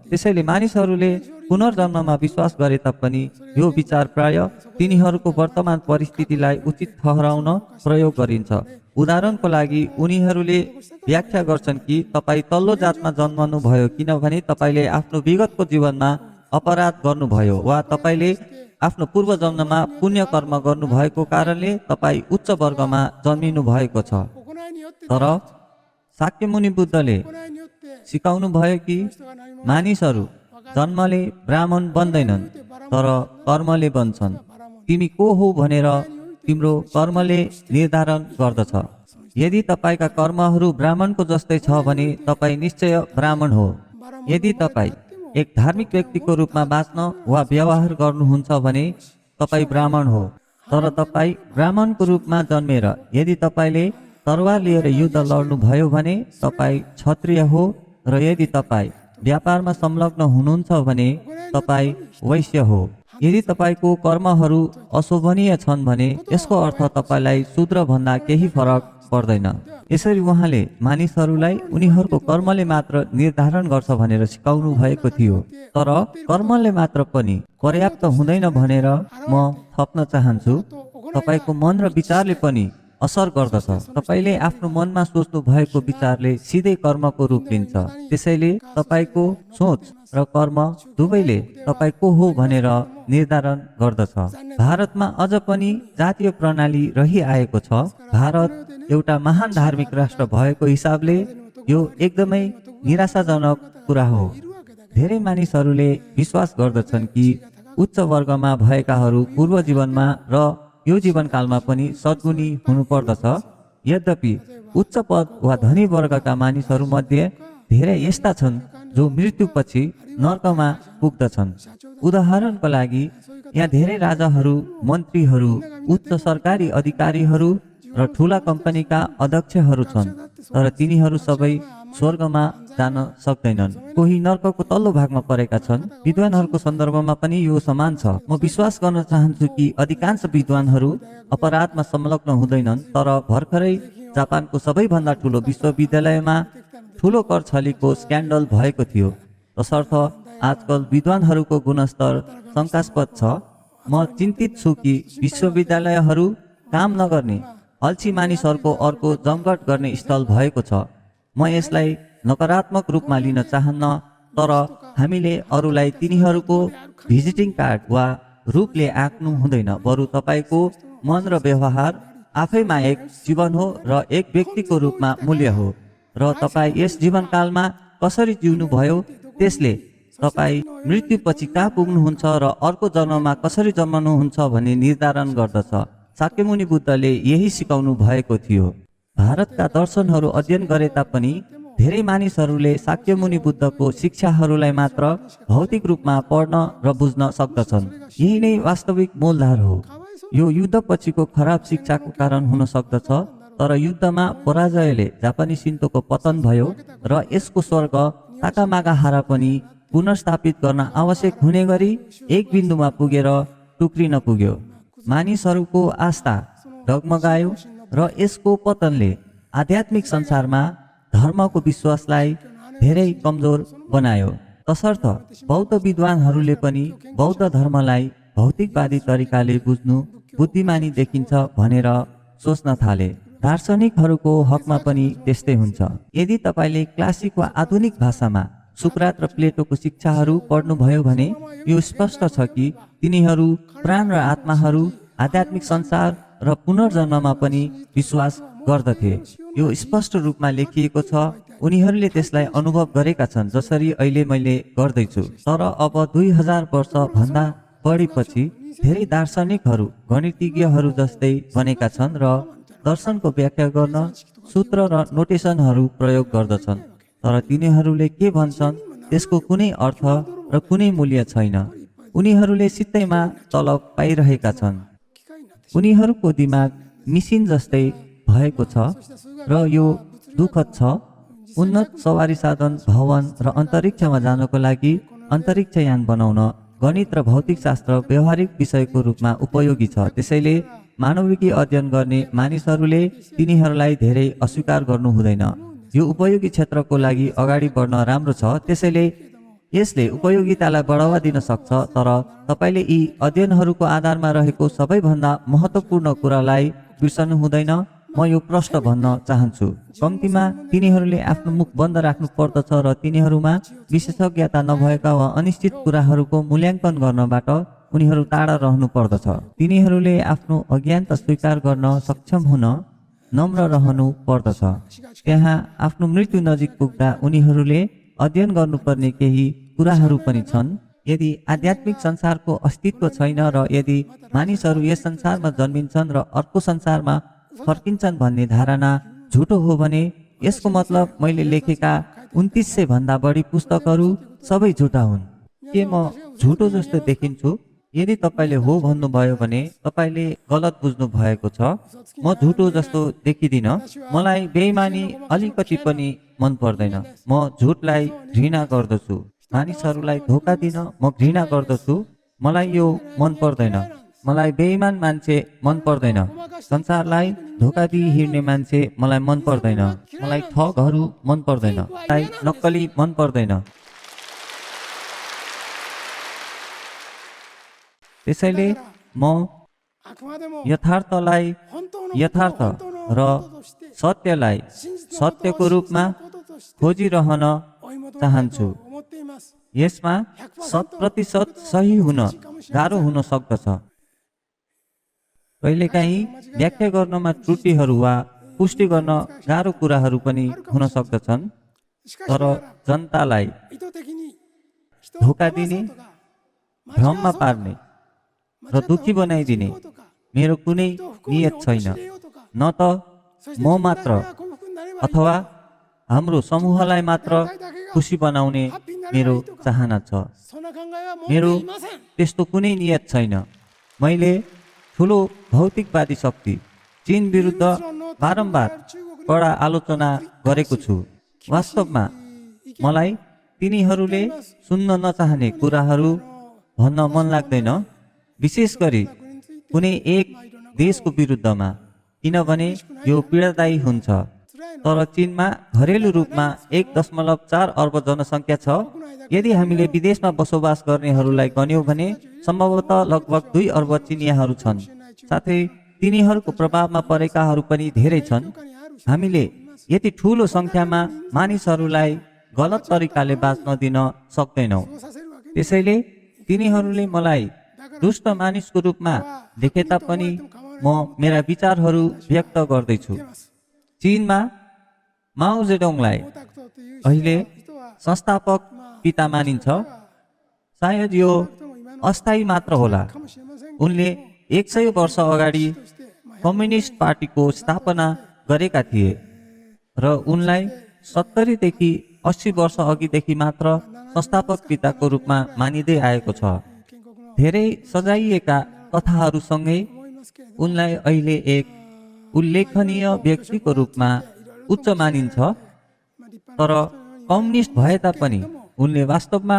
त्यसैले मानिसहरूले पुनर्जन्ममा विश्वास गरे तापनि यो विचार प्राय तिनीहरूको वर्तमान परिस्थितिलाई उचित ठहराउन प्रयोग गरिन्छ। उदाहरणको लागि उनीहरूले व्याख्या गर्छन् कि तपाईँ तल्लो जातमा जन्मनु भयो किनभने तपाईँले आफ्नो विगतको जीवनमा अपराध गर्नुभयो वा तपाईँले आफ्नो पूर्वजन्ममा पुण्य कर्म गर्नुभएको कारणले तपाईँ उच्च वर्गमा जन्मिनु भएको छ। तर शाक्यमुनि बुद्धले सिकाउनु भयो कि मानिसहरू जन्मले ब्राह्मण बन्दैनन्, तर कर्मले बन्छन्। तिमी को हो भनेर तिम्रो कर्मले निर्धारण गर्दछ। यदि तपाईँका कर्महरू ब्राह्मणको जस्तै छ भने तपाईँ निश्चय ब्राह्मण हो। यदि तपाईँ एक धार्मिक व्यक्तिको रूपमा बाँच्न वा व्यवहार गर्नुहुन्छ भने तपाईँ ब्राह्मण हो। तर तपाईँ ब्राह्मणको रूपमा जन्मेर यदि तपाईँले तरवार लिएर युद्ध लड्नु भयो भने तपाईँ क्षत्रिय हो, र यदि तपाईँ व्यापारमा संलग्न हुनुहुन्छ भने तपाईँ वैश्य हो। यदि तपाईँको कर्महरू अशोभनीय छन् भने यसको अर्थ तपाईँलाई शूद्र भन्दा केही फरक पर्दैन। यसरी उहाँले मानिसहरूलाई उनीहरूको कर्मले मात्र निर्धारण गर्छ भनेर सिकाउनु भएको थियो। तर कर्मले मात्र पनि पर्याप्त हुँदैन भनेर म थप्न चाहन्छु। तपाईँको मन र विचारले पनि असर गर्दछ। तपाईँले आफ्नो मनमा सोच्नु भएको विचारले सिधै कर्मको रूप लिन्छ। त्यसैले तपाईँको सोच र कर्म दुवैले तपाईँ को हो भनेर निर्धारण गर्दछ। भारतमा अझ पनि जातीय प्रणाली रहिआएको छ। भारत एउटा महान धार्मिक राष्ट्र भएको हिसाबले यो एकदमै निराशाजनक कुरा हो। धेरै मानिसहरूले विश्वास गर्दछन् कि उच्च वर्गमा भएकाहरू पूर्व जीवनमा र यो जीवनकालमा पनि सद्गुणी हुनुपर्दछ। यद्यपि उच्च पद वा धनी वर्गका मानिसहरू मध्ये धेरै यस्ता छन् जो मृत्युपछि नर्कमा पुग्दछन्। उदाहरणको लागि यहाँ धेरै राजाहरू, मन्त्रीहरू, उच्च सरकारी अधिकारीहरू र ठुला कम्पनीका अध्यक्षहरू छन्, तर तिनीहरू सबै स्वर्गमा जान सक्दैनन्। कोही नर्कको तल्लो भागमा परेका छन्। विद्वानहरूको सन्दर्भमा पनि यो समान छ। म विश्वास गर्न चाहन्छु कि अधिकांश विद्वानहरू अपराधमा संलग्न हुँदैनन्, तर भर्खरै जापानको सबैभन्दा ठुलो विश्वविद्यालयमा ठुलो कर छलीको स्क्यान्डल भएको थियो। तसर्थ आजकल विद्वानहरूको गुणस्तर शङ्कास्पद छ। म चिन्तित छु कि विश्वविद्यालयहरू काम नगर्ने अल्छी मानिसहरूको अर्को जमघट गर्ने स्थल भएको छ। म यसलाई नकारात्मक रूपमा लिन चाहन्न, तर हामीले अरूलाई तिनीहरूको भिजिटिङ कार्ड वा रूपले आँक्नु हुँदैन। बरु तपाईँको मन र व्यवहार आफैमा एक जीवन हो र एक व्यक्तिको रूपमा मूल्य हो, र तपाईँ यस जीवनकालमा कसरी जिउनुभयो त्यसले तपाईँ मृत्युपछि कहाँ पुग्नुहुन्छ र अर्को जन्ममा कसरी जन्मनुहुन्छ भन्ने निर्धारण गर्दछ। शाक्यमुनि बुद्धले यही सिकाउनु भएको थियो। भारतका दर्शनहरू अध्ययन गरे तापनि धेरै मानिसहरूले शाक्यमुनि बुद्धको शिक्षाहरूलाई मात्र भौतिक रूपमा पढ्न र बुझ्न सक्दछन्। यही नै वास्तविक मूलधार हो। यो युद्धपछिको खराब शिक्षाको कारण हुन सक्दछ, तर युद्धमा पराजयले जापानी शिन्तोको पतन भयो र यसको स्वर्ग ताकामागाहारा पनि पुनर्स्थापित गर्न आवश्यक हुने गरी एक बिन्दुमा पुगेर टुक्रिन पुग्यो। मानिसहरूको आस्था डगमगायो र यसको पतनले आध्यात्मिक संसारमा धर्मको विश्वासलाई धेरै कमजोर बनायो। तसर्थ बौद्ध विद्वानहरूले पनि बौद्ध धर्मलाई भौतिकवादी तरिकाले बुझ्नु बुद्धिमानी देखिन्छ भनेर सोच्न थाले। दार्शनिकहरूको हकमा पनि त्यस्तै हुन्छ। यदि तपाईले क्लासिक वा आधुनिक भाषामा सुक्रात र प्लेटोको शिक्षाहरू पढ्नुभयो भने यो स्पष्ट छ कि तिनीहरू प्राण र आत्माहरू, आध्यात्मिक संसार र पुनर्जन्ममा पनि विश्वास गर्दथे। यो स्पष्ट रूपमा लेखिएको छ। उनीहरूले त्यसलाई अनुभव गरेका छन् जसरी अहिले मैले गर्दैछु। तर अब 2000 वर्ष भन्दा बढीपछि धेरै दार्शनिकहरू गणितज्ञहरू जस्तै बनेका छन् र दर्शनको व्याख्या गर्न सूत्र र नोटेसनहरू प्रयोग गर्दछन्। तर तिनीहरूले के भन्छन् त्यसको कुनै अर्थ र कुनै मूल्य छैन। उनीहरूले सित्तैमा तलब पाइरहेका छन्। उनीहरूको दिमाग मिसिन जस्तै भएको छ र यो दुःखद छ। उन्नत सवारी साधन, भवन र अन्तरिक्षमा जानको लागि अन्तरिक्ष यान बनाउन गणित र भौतिक शास्त्र व्यवहारिक विषयको रूपमा उपयोगी छ। त्यसैले मानविकी अध्ययन गर्ने मानिसहरूले तिनीहरूलाई धेरै अस्वीकार गर्नु हुँदैन। यो उपयोगी क्षेत्रको लागि अगाडि बढ्न राम्रो छ। त्यसैले यसले उपयोगितालाई बढावा दिन सक्छ। तर तपाईले यी अध्ययनहरूको आधारमा रहेको सबैभन्दा महत्त्वपूर्ण कुरालाई बिर्सनु हुँदैन। म यो प्रश्न भन्न चाहन्छु, कम्तीमा तिनीहरूले आफ्नो मुख बन्द राख्नु पर्दछ र तिनीहरूमा विशेषज्ञता नभएका वा अनिश्चित कुराहरूको मूल्याङ्कन गर्नबाट उनीहरू टाढा रहनु पर्दछ। तिनीहरूले आफ्नो अज्ञानता स्वीकार गर्न सक्षम हुन नम्र रहनु पर्दछ। त्यहाँ आफ्नो मृत्यु नजिक पुग्दा उनीहरूले अध्ययन गर्नुपर्ने केही कुराहरू पनि छन्। यदि आध्यात्मिक संसारको अस्तित्व छैन र यदि मानिसहरू यस संसारमा जन्मिन्छन् र अर्को संसारमा फर्किन्छन् भन्ने धारणा झुटो हो भने यसको मतलब मैले लेखेका 2900 भन्दा बढी पुस्तकहरू सबै झुटा हुन्। के म झुटो जस्तो देखिन्छु? यदि तपाईले हो भन्नुभयो भने तपाईले गलत बुझ्नु भएको छ। म झुटो जस्तो देखिदिन। मलाई बेइमानी अलिकति पनि मन पर्दैन। म झुटलाई घृणा गर्दछु। मानिसहरूलाई धोका दिन म घृणा गर्दछु। मलाई यो मन पर्दैन। मलाई बेइमान मान्छे मन पर्दैन। संसारलाई धोका दिई हिँड्ने मान्छे मलाई मन पर्दैन। मलाई ठगहरू मन पर्दैन। मलाई नक्कली मन पर्दैन। त्यसैले म यथार्थलाई यथार्थ र सत्यलाई सत्यको रूपमा खोजिरहन चाहन्छु। यसमा 100% सही हुन गाह्रो हुन सक्दछ। कहिलेकाहीँ व्याख्या गर्नमा त्रुटिहरू वा पुष्टि गर्न गाह्रो कुराहरू पनि हुन सक्दछन्। तर जनतालाई धोका दिने, भ्रममा पार्ने र दुखी बनाइदिने मेरो कुनै नियत छैन। न त म मात्र अथवा हाम्रो समूहलाई मात्र खुसी बनाउने मेरो चाहना छ। मेरो त्यस्तो कुनै नियत छैन। मैले ठुलो भौतिकवादी शक्ति चीन विरुद्ध बारम्बार कडा आलोचना गरेको छु। वास्तवमा मलाई तिनीहरूले सुन्न नचाहने कुराहरू भन्न मन लाग्दैन, विशेष गरी कुनै एक देशको विरुद्धमा, किनभने यो पीडादायी हुन्छ। तर चीनमा घरेलु रूपमा 1.4 अर्ब जनसङ्ख्या छ। यदि हामीले विदेशमा बसोबास गर्नेहरूलाई गन्यौँ भने सम्भवतः लगभग 2 अर्ब चिनियाहरू छन्। साथै तिनीहरूको प्रभावमा परेकाहरू पनि धेरै छन्। हामीले यति ठुलो सङ्ख्यामा मानिसहरूलाई गलत तरिकाले बाँच्न दिन सक्दैनौँ। त्यसैले तिनीहरूले मलाई दुष्ट मानिसको रूपमा देखे तापनि म मेरा विचारहरू व्यक्त गर्दैछु। चीनमा माओ जेडोङलाई अहिले संस्थापक पिता मानिन्छ। सायद यो अस्थायी मात्र होला। उनले 100 वर्ष अगाडि कम्युनिस्ट पार्टीको स्थापना गरेका थिए र उनलाई 70 देखि 80 वर्ष अघिदेखि मात्र संस्थापक पिताको रूपमा मानिँदै आएको छ। धेरै सजाइएका कथाहरूसँगै उनलाई अहिले एक उल्लेखनीय व्यक्तिको रूपमा उच्च मानिन्छ। तर कम्युनिस्ट भए तापनि उनले वास्तवमा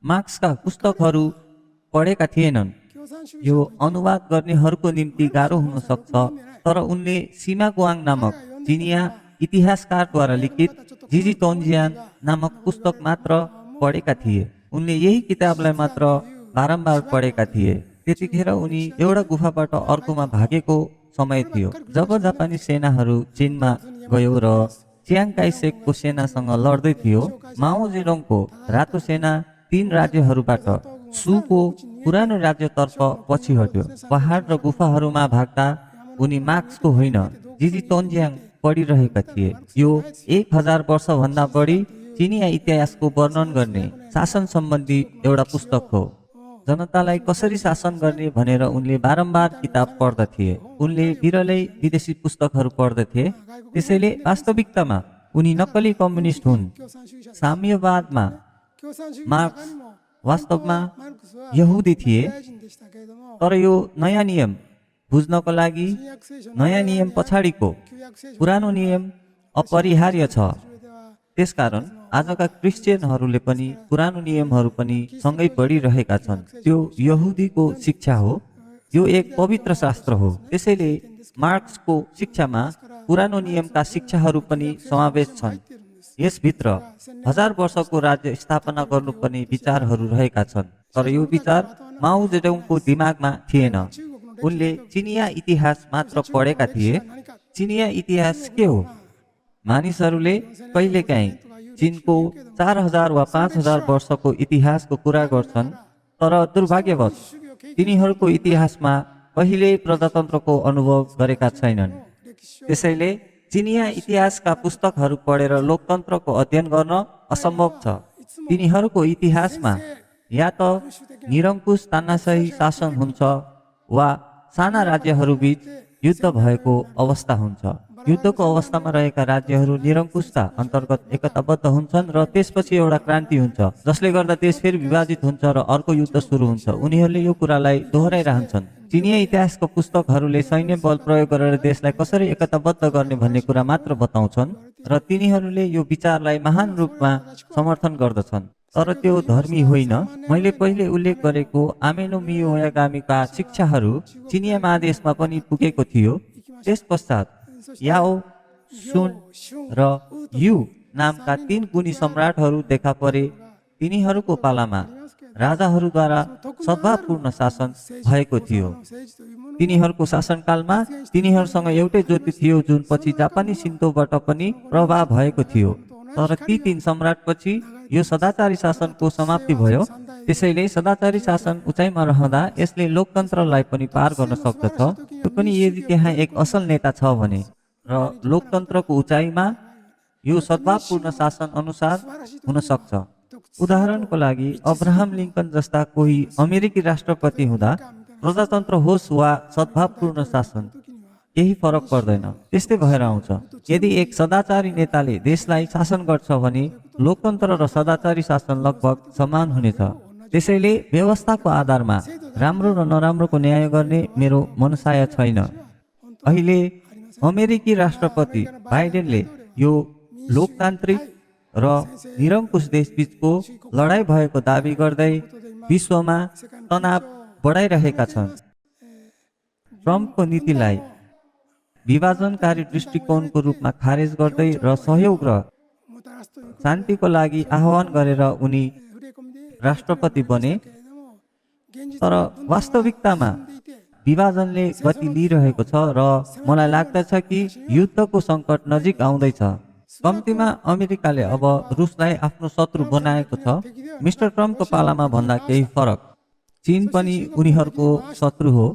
मार्क्सका पुस्तकहरू पढेका थिएनन्। यो अनुवाद गर्नेहरूको निम्ति गाह्रो हुन सक्छ, तर उनले सीमा गुआङ नामक चिनिया इतिहासकारद्वारा लिखित जिजी तोन्जियान नामक पुस्तक मात्र पढेका थिए। उनले यही किताबलाई मात्र बारम्बार पढेका थिए। त्यतिखेर उनी एउटा गुफाबाट अर्कोमा भागेको समय थियो जब जापानी सेनाहरू चीनमा गयो र चियाङ काइसेकको सेनासँग लड्दै थियो। माओ जेडोङको रातो सेना 3 राज्यहरूबाट सुको पुरानो राज्यतर्फ पछि हट्यो। पहाड र गुफाहरूमा भाग्दा उनी मार्क्सको होइन जिजी तोन्जियाङ पढिरहेका थिए। यो 1000 वर्षभन्दा बढी चिनिया इतिहासको वर्णन गर्ने शासन सम्बन्धी एउटा पुस्तक हो। जनतालाई कसरी शासन गर्ने भनेर उनले बारम्बार किताब पढ्दथे। उनले बिरलै विदेशी पुस्तकहरू पढ्दथे। त्यसैले वास्तविकतामा उनी नक्कली कम्युनिस्ट हुन्। साम्यवादमा मार्क्स वास्तवमा यहुदी थिए। तर यो नयाँ नियम बुझ्नको लागि नयाँ नियम पछाडिको पुरानो नियम अपरिहार्य छ। त्यसकारण आजका क्रिस्चियनहरूले पनि पुरानो नियमहरू पनि सँगै पढिरहेका छन्। त्यो यहुदीको शिक्षा हो। यो एक पवित्र शास्त्र हो। त्यसैले मार्क्सको शिक्षामा पुरानो नियमका शिक्षाहरू पनि समावेश छन्। यसभित्र 1000 वर्षको राज्य स्थापना गर्नुपर्ने विचारहरू रहेका छन्। तर यो विचार माओ जेडोङको दिमागमा थिएन। उनले चिनिया इतिहास मात्र पढेका थिए। चिनिया इतिहास के हो? मानिसहरूले कहिलेकाहीँ चीनको 4000 वा 5000 वर्षको इतिहासको कुरा गर्छन्। तर दुर्भाग्यवश तिनीहरूको इतिहासमा कहिले प्रजातन्त्रको अनुभव गरेका छैनन्। त्यसैले चिनिया इतिहासका पुस्तकहरू पढेर लोकतन्त्रको अध्ययन गर्न असम्भव छ। तिनीहरूको इतिहासमा या त निरङ्कुश तानाशाही शासन हुन्छ वा साना राज्यहरूबीच युद्ध भएको अवस्था हुन्छ। युद्धको अवस्थामा रहेका राज्यहरू निरङ्कुशता अन्तर्गत एकताबद्ध हुन्छन् र त्यसपछि एउटा क्रान्ति हुन्छ जसले गर्दा देश फेरि विभाजित हुन्छ र अर्को युद्ध सुरु हुन्छ। उनीहरूले यो कुरालाई दोहोऱ्याइरहन्छन्। चिनिया इतिहासको पुस्तकहरूले सैन्य बल प्रयोग गरेर देशलाई कसरी एकताबद्ध गर्ने भन्ने कुरा मात्र बताउँछन् र तिनीहरूले यो विचारलाई महान रूपमा समर्थन गर्दछन्। तर त्यो धर्मी होइन। मैले पहिले उल्लेख गरेको आमेनो मियोयागामीका शिक्षाहरू चिनिया महादेशमा पनि पुगेको थियो। त्यसपश्चात याओ सुन र यु नामका 3 गुणी सम्राटहरू देखा परे। तिनीहरूको पालामा राजाहरूद्वारा सद्भावपूर्ण शासन भएको थियो। तिनीहरूको शासनकालमा तिनीहरूसँग एउटै ज्योति थियो जुन पछि जापानी सिन्तोबाट पनि प्रभाव भएको थियो। तर ती 3 सम्राटपछि यो सदाचारी शासनको समाप्ति भयो। त्यसैले सदाचारी शासन उचाइमा रहँदा यसले लोकतन्त्रलाई पनि पार गर्न सक्दछ। त्यो पनि यदि त्यहाँ एक असल नेता छ भने। र लोकतन्त्रको उचाइमा यो सद्भावपूर्ण शासन अनुसार हुन सक्छ। उदाहरणको लागि अब्राहम लिङ्कन जस्ता कोही अमेरिकी राष्ट्रपति हुँदा प्रजातन्त्र होस् वा सद्भावपूर्ण शासन केही फरक पर्दैन। त्यस्तै भएर आउँछ। यदि एक सदाचारी नेताले देशलाई शासन गर्छ भने लोकतन्त्र र सदाचारी शासन लगभग समान हुनेछ। त्यसैले व्यवस्थाको आधारमा राम्रो र नराम्रोको न्याय गर्ने मेरो मनसाय छैन। अहिले अमेरिकी राष्ट्रपति बाइडेनले यो लोकतान्त्रिक र निरङ्कुश देशबीचको लडाई भएको दाबी गर्दै विश्वमा तनाव बढाइरहेका छन्। ट्रम्पको नीतिलाई विभाजनकारी दृष्टिकोणको रूपमा खारेज गर्दै र सहयोग र शान्तिको लागि आह्वान गरेर उनी राष्ट्रपति बने। तर वास्तविकतामा विभाजनले गति लिइरहेको छ र मलाई लाग्दछ कि युद्धको सङ्कट नजिक आउँदैछ। कम्तीमा अमेरिकाले अब रुसलाई आफ्नो शत्रु बनाएको छ। मिस्टर ट्रम्पको पालामा भन्दा केही फरक। चीन पनि उनीहरूको शत्रु हो।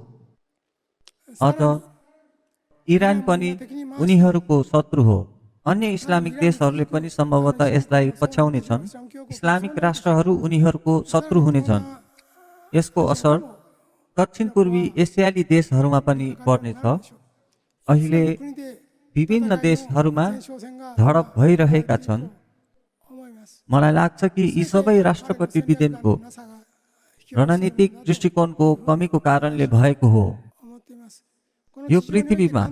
अझ इरान पनि उनीहरूको शत्रु हो। अन्य इस्लामिक देशहरूले पनि सम्भवतः यसलाई पछ्याउने छन्। इस्लामिक राष्ट्रहरू उनीहरूको शत्रु हुनेछन्। यसको असर दक्षिण पूर्वी एसियाली देशहरूमा पनि पर्नेछ। अहिले विभिन्न देशहरूमा झडप भइरहेका छन्। मलाई लाग्छ कि यी सबै राष्ट्रपति विदेनको रणनीतिक दृष्टिकोणको कमीको कारणले भएको हो। यो पृथ्वीमा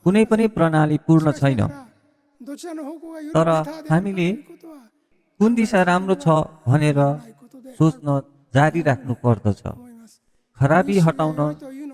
कुनै पनि प्रणाली पूर्ण छैन। तर हामीले कुन दिशा राम्रो छ भनेर सोच्न जारी राख्नु पर्दछ। खराबी हटाउन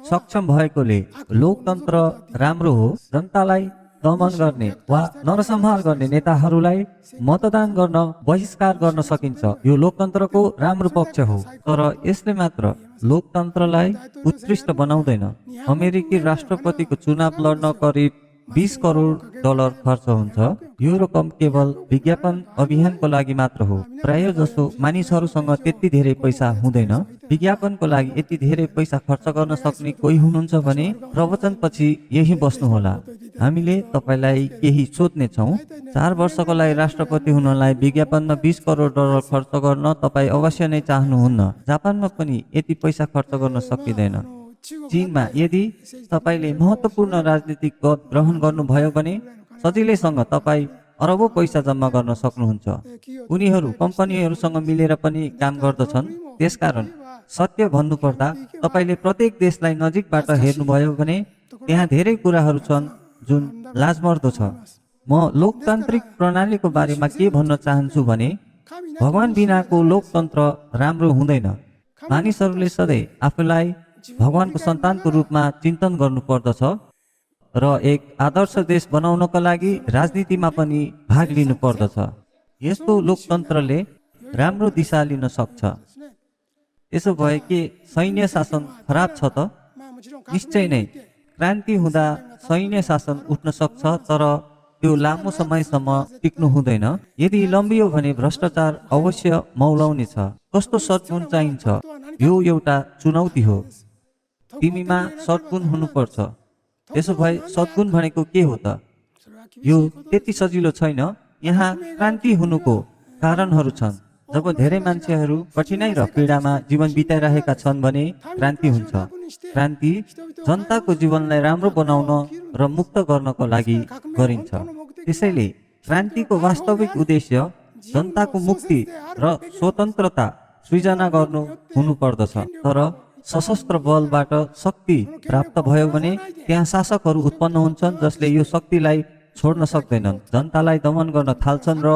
सक्षम भएकोले लोकतन्त्र राम्रो हो। जनतालाई दमन गर्ने वा नरसंहार गर्ने नेताहरूलाई मतदान गर्न बहिष्कार गर्न सकिन्छ। यो लोकतन्त्रको राम्रो पक्ष हो, तर यसले मात्र लोकतन्त्रलाई उत्कृष्ट बनाउँदैन। अमेरिकी राष्ट्रपतिको चुनाव लड्न करिब 20 करोड डलर खर्च हुन्छ। यो रकम केवल विज्ञापन अभियानको लागि मात्र हो। प्राय जसो मानिसहरूसँग त्यति धेरै पैसा हुँदैन। विज्ञापनको लागि यति धेरै पैसा खर्च गर्न सक्ने कोही हुनुहुन्छ भने प्रवचनपछि यही बस्नुहोला। हामीले तपाईलाई केही सोध्ने छौँ। 4 वर्षको लागि राष्ट्रपति हुनलाई विज्ञापनमा 20 करोड डलर खर्च गर्न तपाईँ अवश्य नै चाहनुहुन्न। जापानमा पनि यति पैसा खर्च गर्न सकिँदैन। चीनमा यदि तपाईले महत्त्वपूर्ण राजनीतिक पद ग्रहण गर्नुभयो भने सजिलैसँग तपाईँ अरबौं पैसा जम्मा गर्न सक्नुहुन्छ। उनीहरू कम्पनीहरूसँग मिलेर पनि काम गर्दछन्। त्यसकारण सत्य भन्नुपर्दा तपाईले प्रत्येक देशलाई नजिकबाट हेर्नुभयो भने त्यहाँ धेरै कुराहरू छन् जुन लाजमर्दो छ। म लोकतान्त्रिक प्रणालीको बारेमा के भन्न चाहन्छु भने भगवान बिनाको लोकतन्त्र राम्रो हुँदैन। मानिसहरूले सधैँ आफूलाई भगवानको सन्तानको रूपमा चिन्तन गर्नुपर्दछ र एक आदर्श देश बनाउनको लागि राजनीतिमा पनि भाग लिनु पर्दछ। यस्तो लोकतन्त्रले राम्रो दिशा लिन सक्छ। यसो भए के सैन्य शासन खराब छ त? निश्चय नै क्रान्ति हुँदा सैन्य शासन उठ्न सक्छ, तर त्यो लामो समयसम्म टिक्नु हुँदैन। यदि लम्बियो भने भ्रष्टाचार अवश्य मौलाउने छ। कस्तो सद्गुण चाहिन्छ? यो एउटा चुनौती हो। तिमीमा सद्गुण हुनुपर्छ। यसो भए सद्गुण भनेको के हो त? यो त्यति सजिलो छैन। यहाँ क्रान्ति हुनुको कारणहरू छन्। जब धेरै मान्छेहरू कठिनाइ र पीडामा जीवन बिताइरहेका छन् भने क्रान्ति हुन्छ। क्रान्ति जनताको जीवनलाई राम्रो बनाउन र मुक्त गर्नको लागि गरिन्छ। त्यसैले क्रान्तिको वास्तविक उद्देश्य जनताको मुक्ति र स्वतन्त्रता सृजना गर्नु हुनुपर्दछ। तर सशस्त्र बलबाट शक्ति प्राप्त भयो भने त्यहाँ शासकहरू उत्पन्न हुन्छन् जसले यो शक्तिलाई छोड्न सक्दैनन्। जनतालाई दमन गर्न थाल्छन् र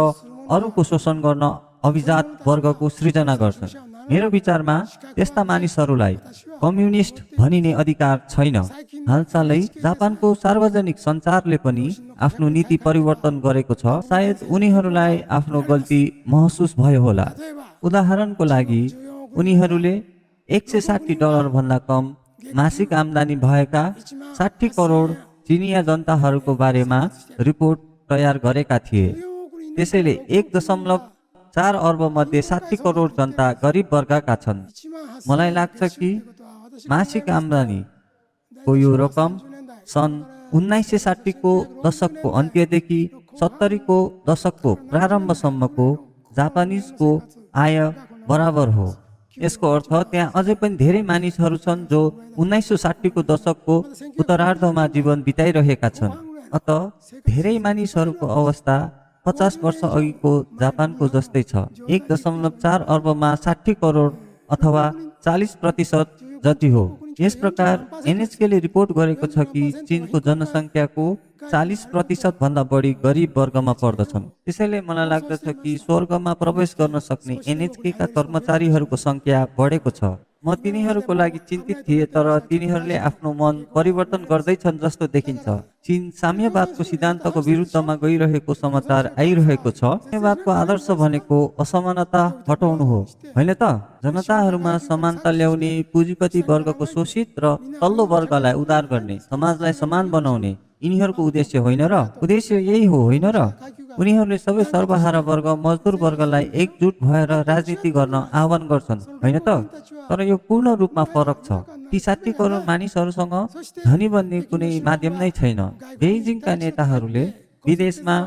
अरूको शोषण गर्न अभिजात वर्गको सृजना गर्छन्। मेरो विचारमा त्यस्ता मानिसहरूलाई कम्युनिस्ट भनिने अधिकार छैन। हालसालै जापानको सार्वजनिक सञ्चारले पनि आफ्नो नीति परिवर्तन गरेको छ। सायद उनीहरूलाई आफ्नो गल्ती महसुस भयो होला। उदाहरणको लागि उनीहरूले 160 डलर भन्दा कम मासिक आम्दानी भएका 60 करोड चिनिया जनताहरूको बारेमा रिपोर्ट तयार गरेका थिए। त्यसैले 1.4 अर्ब मध्ये 60 करोड जनता गरिब वर्गका छन्। मलाई लाग्छ कि मासिक आम्दानीको यो रकम सन् 1960 को दशकको अन्त्यदेखि 70 को दशकको प्रारम्भसम्मको जापानिजको आय बराबर हो। यसको अर्थ त्यहाँ अझै पनि धेरै मानिसहरू छन् जो 1960 को दशकको उत्तरार्धमा जीवन बिताइरहेका छन्। अत धेरै मानिसहरूको अवस्था 50 वर्ष अघिको जापानको जस्तै छ। 1.4 अर्बमा 60 करोड अथवा 40% जति हो। यस प्रकार एनएचकेले रिपोर्ट गरेको छ कि चीनको जनसङ्ख्याको 40% भन्दा बढी गरिब वर्गमा पर्दछन्। त्यसैले मलाई लाग्दछ कि स्वर्गमा प्रवेश गर्न सक्ने एनएचके का कर्मचारीहरूको संख्या बढेको छ। म तिनीहरूको लागि चिन्तित थिएँ, तर तिनीहरूले आफ्नो मन परिवर्तन गर्दैछन् जस्तो देखिन्छ। चीन साम्यवादको सिद्धान्तको विरुद्धमा गइरहेको समाचार आइरहेको छ। साम्यवादको आदर्श भनेको असमानता हटाउनु हो, होइन त? जनताहरूमा समानता ल्याउने, पुँजीपति वर्गको शोषित र तल्लो वर्गलाई उद्धार गर्ने, समाजलाई समान बनाउने यिनीहरूको उद्देश्य होइन र? उद्देश्य यही हो, होइन र? उनीहरूले सबै सर्वहारा वर्ग, मजदुर वर्गलाई एकजुट भएर राजनीति गर्न आह्वान गर्छन्, होइन त? तर यो पूर्ण रूपमा फरक छ। ती 60 करोड मानिसहरूसँग धनी बन्ने कुनै माध्यम नै छैन। बेइजिङका नेताहरूले विदेशमा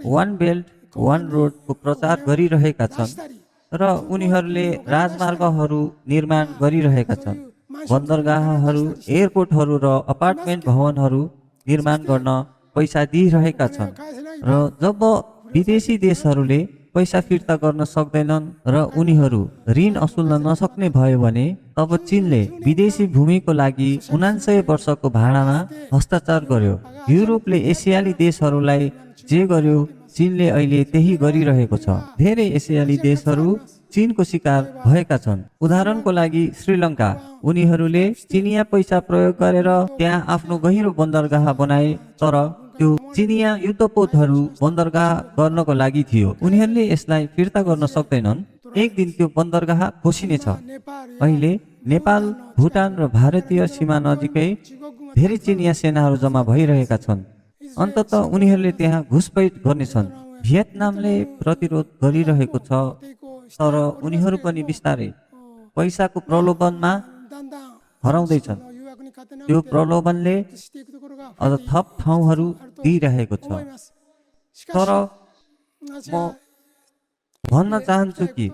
वान बेल्ट वान रोडको प्रचार गरिरहेका छन् र उनीहरूले राजमार्गहरू निर्माण गरिरहेका छन्। बन्दरगाहहरू, एयरपोर्टहरू र अपार्टमेन्ट भवनहरू निर्माण गर्न पैसा दिइरहेका छन्। र जब विदेशी देशहरूले पैसा फिर्ता गर्न सक्दैनन् र उनीहरू ऋण असुल्न नसक्ने भयो भने तब चीनले विदेशी भूमिको लागि 79 वर्षको भाडामा हस्ताक्षर गर्यो। युरोपले एसियाली देशहरूलाई जे गर्यो चीनले अहिले त्यही गरिरहेको छ। धेरै एसियाली देशहरू चीनको शिकार भएका छन्। उदाहरणको लागि श्रीलङ्का, उनीहरूले चिनिया पैसा प्रयोग गरेर त्यहाँ आफ्नो गहिरो बन्दरगाह बनाए, तर त्यो चिनिया युद्धपोतहरू बन्दरगाह गर्नको लागि थियो। उनीहरूले यसलाई फिर्ता गर्न सक्दैनन्। एक दिन त्यो बन्दरगाह खोसिनेछ। अहिले नेपाल, भुटान र भारतीय सीमा नजिकै धेरै चिनिया सेनाहरू जम्मा भइरहेका छन्। अन्ततः उनीहरूले त्यहाँ घुसपैठ गर्नेछन्। भियतनामले प्रतिरोध गरिरहेको छ, तर उनीहरू पनि बिस्तारै पैसाको प्रलोभनमा हराउँदैछन्। त्यो प्रलोभनले अझ थप ठाउँहरू दिइरहेको छ। तर म भन्न चाहन्छु कि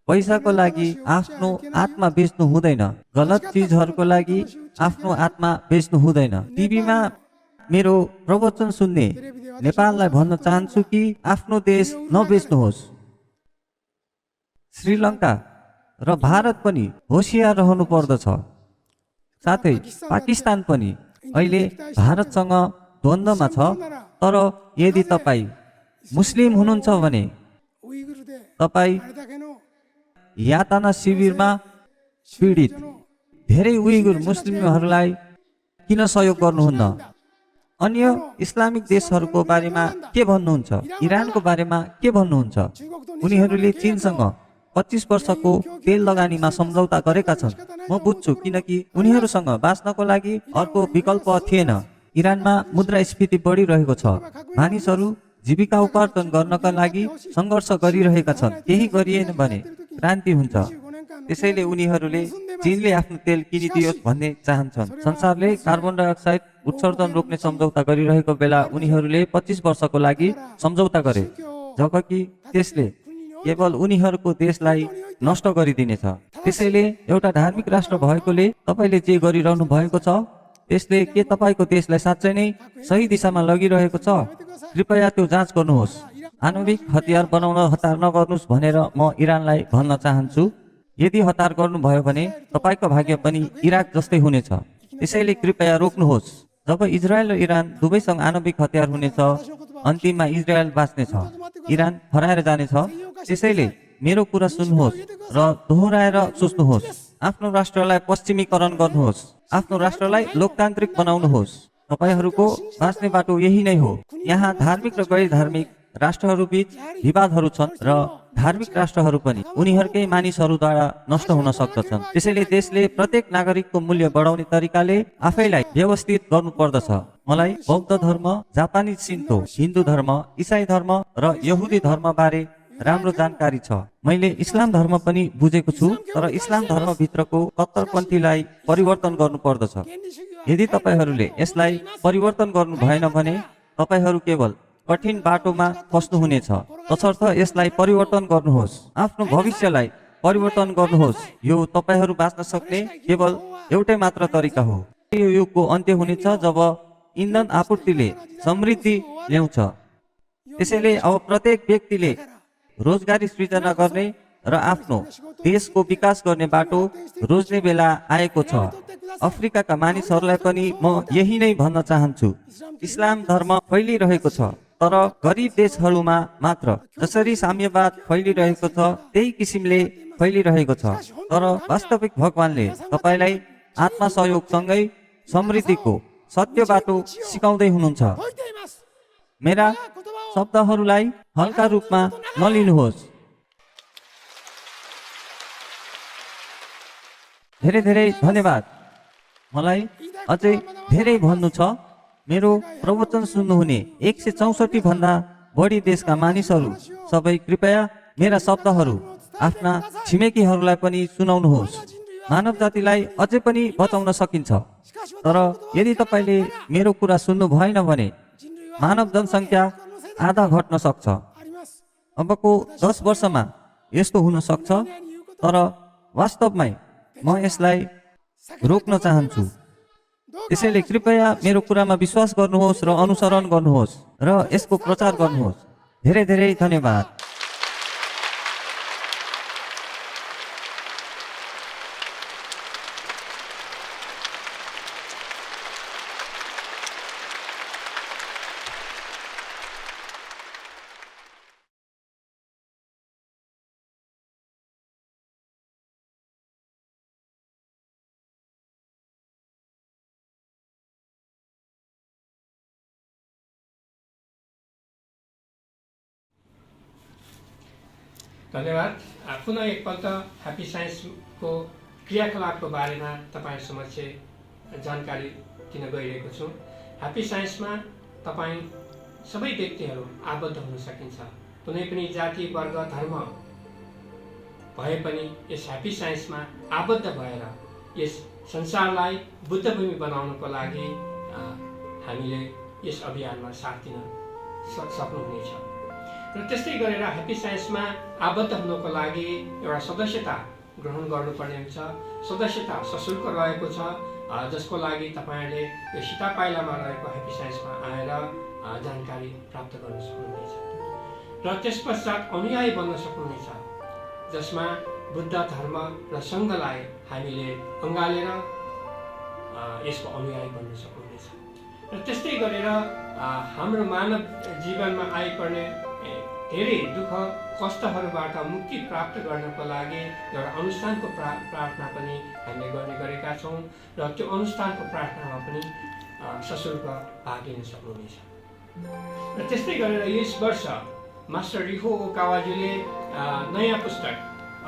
पैसाको लागि आफ्नो आत्मा बेच्नु हुँदैन। गलत चिजहरूको लागि आफ्नो आत्मा बेच्नु हुँदैन। टिभीमा मेरो प्रवचन सुन्ने नेपाललाई भन्न चाहन्छु कि आफ्नो देश नबेच्नुहोस्। श्रीलङ्का र भारत पनि होसियार रहनु पर्दछ। साथै पाकिस्तान पनि अहिले भारतसँग द्वन्द्वमा छ। तर यदि तपाईँ मुस्लिम हुनुहुन्छ भने तपाईँ यातना शिविरमा पीडित धेरै उइगुर मुस्लिमहरूलाई किन सहयोग गर्नुहुन्न? अन्य इस्लामिक देशहरूको बारेमा के भन्नुहुन्छ? इरानको बारेमा के भन्नुहुन्छ? उनीहरूले चीनसँग 25 वर्षको तेल लगानीमा सम्झौता गरेका छन्। म बुझ्छु, किनकि उनीहरूसँग बाँच्नको लागि अर्को विकल्प थिएन। इरानमा मुद्रास्फीति बढिरहेको छ। मानिसहरू जीविका उपार्जन गर्नका लागि सङ्घर्ष गरिरहेका छन्। केही गरिएन भने क्रान्ति हुन्छ। त्यसैले उनीहरूले चीनले आफ्नो तेल किनिदियोस् भन्ने चाहन्छन्। संसारले कार्बन डाइअक्साइड उत्सर्जन रोक्ने सम्झौता गरिरहेको बेला उनीहरूले 25 वर्षको लागि सम्झौता गरे, जबकि त्यसले केवल उनीहरूको देशलाई नष्ट गरिदिनेछ। त्यसैले एउटा धार्मिक राष्ट्र भएकोले तपाईँले जे गरिरहनु भएको छ त्यसले के तपाईँको देशलाई साँच्चै नै सही दिशामा लगिरहेको छ? कृपया त्यो जाँच गर्नुहोस्। आणविक हतियार बनाउन हतार नगर्नुहोस् भनेर म इरानलाई भन्न चाहन्छु। यदि हतार गर्नुभयो भने तपाईँको भाग्य पनि इराक जस्तै हुनेछ। त्यसैले कृपया रोक्नुहोस्। जब इजरायल र इरान दुवैसँग आणविक हतियार हुनेछ, अन्तिममा इजरायल बाँच्नेछ, इरान हराएर जानेछ। त्यसैले मेरो कुरा सुन्नुहोस् र दोहोऱ्याएर सोच्नुहोस्। आफ्नो राष्ट्रलाई पश्चिमीकरण गर्नुहोस्। आफ्नो राष्ट्रलाई लोकतान्त्रिक बनाउनुहोस्। तपाईहरूको बाँच्ने बाटो यही नै हो। यहाँ धार्मिक र गैर धार्मिक राष्ट्रहरू बीच विवादहरू छन् र धार्मिक राष्ट्रहरू पनि उनीहरूकै मानिसहरूद्वारा नष्ट हुन सक्दछन्। त्यसैले देशले प्रत्येक नागरिकको मूल्य बढाउने तरिकाले आफैलाई व्यवस्थित गर्नु पर्दछ। मलाई बौद्ध धर्म, जापानी शिन्तो, हिन्दू धर्म, इसाई धर्म र यहुदी धर्म बारे राम्रो जानकारी छ। मैले इस्लाम धर्म पनि बुझेको छु, तर इस्लाम धर्म भित्रको कट्टरपन्थीलाई परिवर्तन गर्नु पर्दछ। यदि तपाईहरूले यसलाई परिवर्तन गर्नु भएन भने तपाईहरू केवल कठिन बाटोमा फस्नुहुनेछ। तसर्थ यसलाई परिवर्तन गर्नुहोस्। आफ्नो भविष्यलाई परिवर्तन गर्नुहोस्। यो तपाईहरू बाँच्न सक्ने केवल एउटै मात्र तरिका हो। यो युगको अन्त्य हुनेछ जब इन्धन आपूर्तिले समृद्धि ल्याउँछ। त्यसैले अब प्रत्येक व्यक्तिले रोजगारी सृजना गर्ने र आफ्नो देशको विकास गर्ने बाटो रोज्ने बेला आएको छ। अफ्रिकाका मानिसहरूलाई पनि म यही नै भन्न चाहन्छु। इस्लाम धर्म फैलिरहेको छ, तर गरिब देशहरूमा मात्र। जसरी साम्यवाद फैलिरहेको छ त्यही किसिमले फैलिरहेको छ। तर वास्तविक भगवानले तपाईलाई आत्मसहयोगसँगै समृद्धिको सत्य बाटो सिकाउँदै हुनुहुन्छ। मेरा शब्दहरूलाई हल्का रूपमा नलिनुहोस्। धेरै धेरै धन्यवाद। मलाई अझै धेरै भन्नु छ। मेरो प्रवचन सुन्नुहुने 164 भन्दा बढी देशका मानिसहरू सबै कृपया मेरा शब्दहरू आफ्ना छिमेकीहरूलाई पनि सुनाउनुहोस्। मानव जातिलाई अझै पनि बचाउन सकिन्छ। तर यदि तपाईँले मेरो कुरा सुन्नु भएन भने मानव जनसङ्ख्या आधा घट्न सक्छ। अबको 10 वर्षमा यस्तो हुन सक्छ, तर वास्तवमै म यसलाई रोक्न चाहन्छु। त्यसैले कृपया मेरो कुरामा विश्वास गर्नुहोस् र अनुसरण गर्नुहोस् र यसको प्रचार गर्नुहोस्। धेरै धेरै धन्यवाद। धन्यवाद। पुनः एकपल्ट ह्याप्पी साइन्सको क्रियाकलापको बारेमा तपाईहरु समक्ष जानकारी दिन गइरहेको छु। ह्याप्पी साइन्समा तपाईं सबै व्यक्तिहरू आबद्ध हुन सकिन्छ। कुनै पनि जाति वर्ग धर्म भए पनि यस ह्याप्पी साइन्समा आबद्ध भएर यस संसारलाई बुद्धभूमि बनाउनको लागि हामीले यस अभियानमा साथ दिन सक्नुहुनेछ। र त्यस्तै गरेर ह्याप्पी साइन्समा आबद्ध हुनको लागि एउटा सदस्यता ग्रहण गर्नुपर्ने हुन्छ। सदस्यता सशुल्क रहेको छ, जसको लागि तपाईहरुले यो सितापाइलामा रहेको ह्याप्पी साइन्समा आएर जानकारी प्राप्त गर्न सक्नुहुनेछ। र त्यसपश्चात अनुयायी बन्न सक्नुहुनेछ, जसमा बुद्ध धर्म र सङ्घलाई हामीले अँगालेर यसको अनुयायी बन्न सक्नुहुनेछ। र त्यस्तै गरेर हाम्रो मानव जीवनमा आइपर्ने धेरै दुःख कष्टहरूबाट मुक्ति प्राप्त गर्नको लागि एउटा अनुष्ठानको प्रार्थना पनि हामीले गर्ने गरेका छौँ। र त्यो अनुष्ठानको प्रार्थनामा पनि सशुल्क भाग लिन सक्नुहुनेछ। र त्यस्तै गरेर यस वर्ष मास्टर रिहो ओकावाजुले नयाँ पुस्तक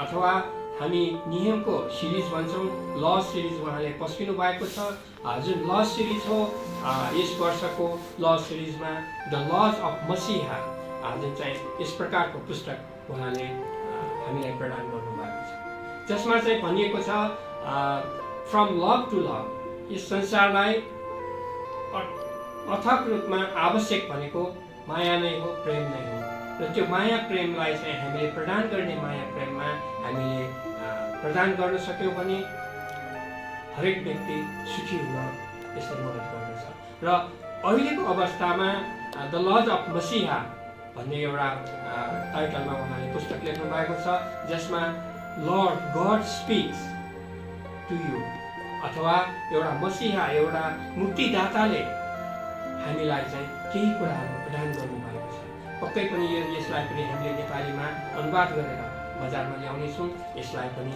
अथवा हामी नियमको सिरिज भन्छौँ, ल सिरिज उहाँले पस्किनु भएको छ। जुन ल सिरिज हो, यस वर्षको ल सिरिजमा द लज अफ मसीहा जुन चाहिँ यस प्रकारको पुस्तक उहाँले हामीलाई प्रदान गर्नुभएको छ, जसमा चाहिँ भनिएको छ फ्रम लभ टु लभ। यस संसारलाई अथक रूपमा आवश्यक भनेको माया नै हो, प्रेम नै हो। र त्यो माया प्रेमलाई चाहिँ हामीले प्रदान गर्ने माया प्रेममा हामीले प्रदान गर्न सक्यौँ भने हरेक व्यक्ति सुखी हुन यसले मद्दत गर्दछ। र अहिलेको अवस्थामा द लज अफ मसीहा भन्ने एउटा टाइटलमा उहाँले पुस्तक लेख्नु भएको छ, जसमा Lord God speaks to you, अथवा एउटा मसीहा एउटा मुक्तिदाताले हामीलाई चाहिँ केही कुराहरू प्रदान गर्नुभएको छ। पक्कै पनि यसलाई पनि हामीले नेपालीमा अनुवाद गरेर बजारमा ल्याउनेछौँ। यसलाई पनि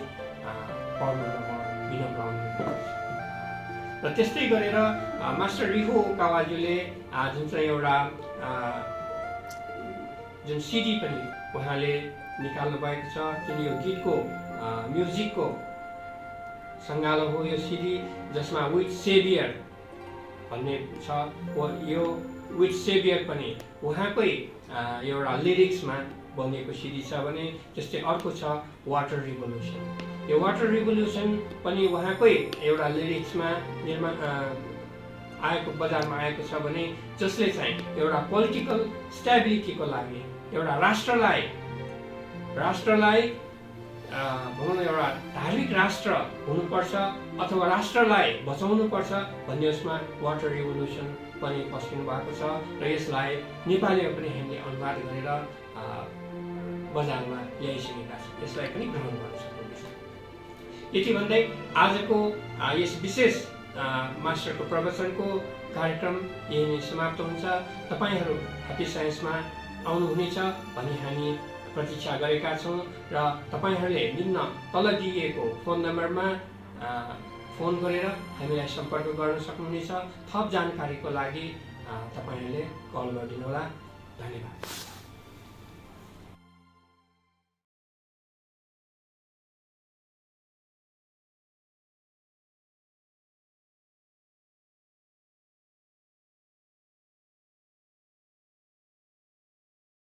पढ्नुमा म विनम्र अनुरोध गर्छु। र त्यस्तै गरेर मास्टर रिहो ओकावाजुले जुन चाहिँ एउटा जुन सिडी पनि उहाँले निकाल्नु भएको छ, जुन यो गीतको म्युजिकको सङ्गालो हो यो सिडी, जसमा विथ सेभियर भन्ने छ। यो विथ सेभियर पनि उहाँकै एउटा लिरिक्समा बनिएको सिडी छ भने त्यस्तै अर्को छ वाटर रिभोल्युसन। यो वाटर रिभोल्युसन पनि उहाँकै एउटा लिरिक्समा आएको बजारमा आएको छ भने, जसले चाहिँ एउटा पोलिटिकल स्टेबिलिटीको लागि एउटा राष्ट्रलाई भनौँ न एउटा धार्मिक राष्ट्र हुनुपर्छ अथवा राष्ट्रलाई बचाउनुपर्छ भन्ने उसमा वाटर रिभोल्युसन पनि पस्किनु भएको छ। र यसलाई नेपालीमा पनि हामीले अनुवाद गरेर बजारमा ल्याइसकेका छौँ। यसलाई पनि ग्रहण गर्न सक्नुहुन्छ। यति भन्दै आजको यस विशेष मास्टरको प्रवचनको कार्यक्रम यही नै समाप्त हुन्छ। तपाईहरू ह्याप्पी साइन्समा आउनुहुनेछ भनी हामी प्रतीक्षा गरेका छौँ। र तपाईहरूले निम्न तल दिइएको फोन नम्बरमा फोन गरेर हामीलाई सम्पर्क गर्न सक्नुहुनेछ। थप जानकारीको लागि तपाईहरूले कल गरिदिनुहोला। धन्यवाद।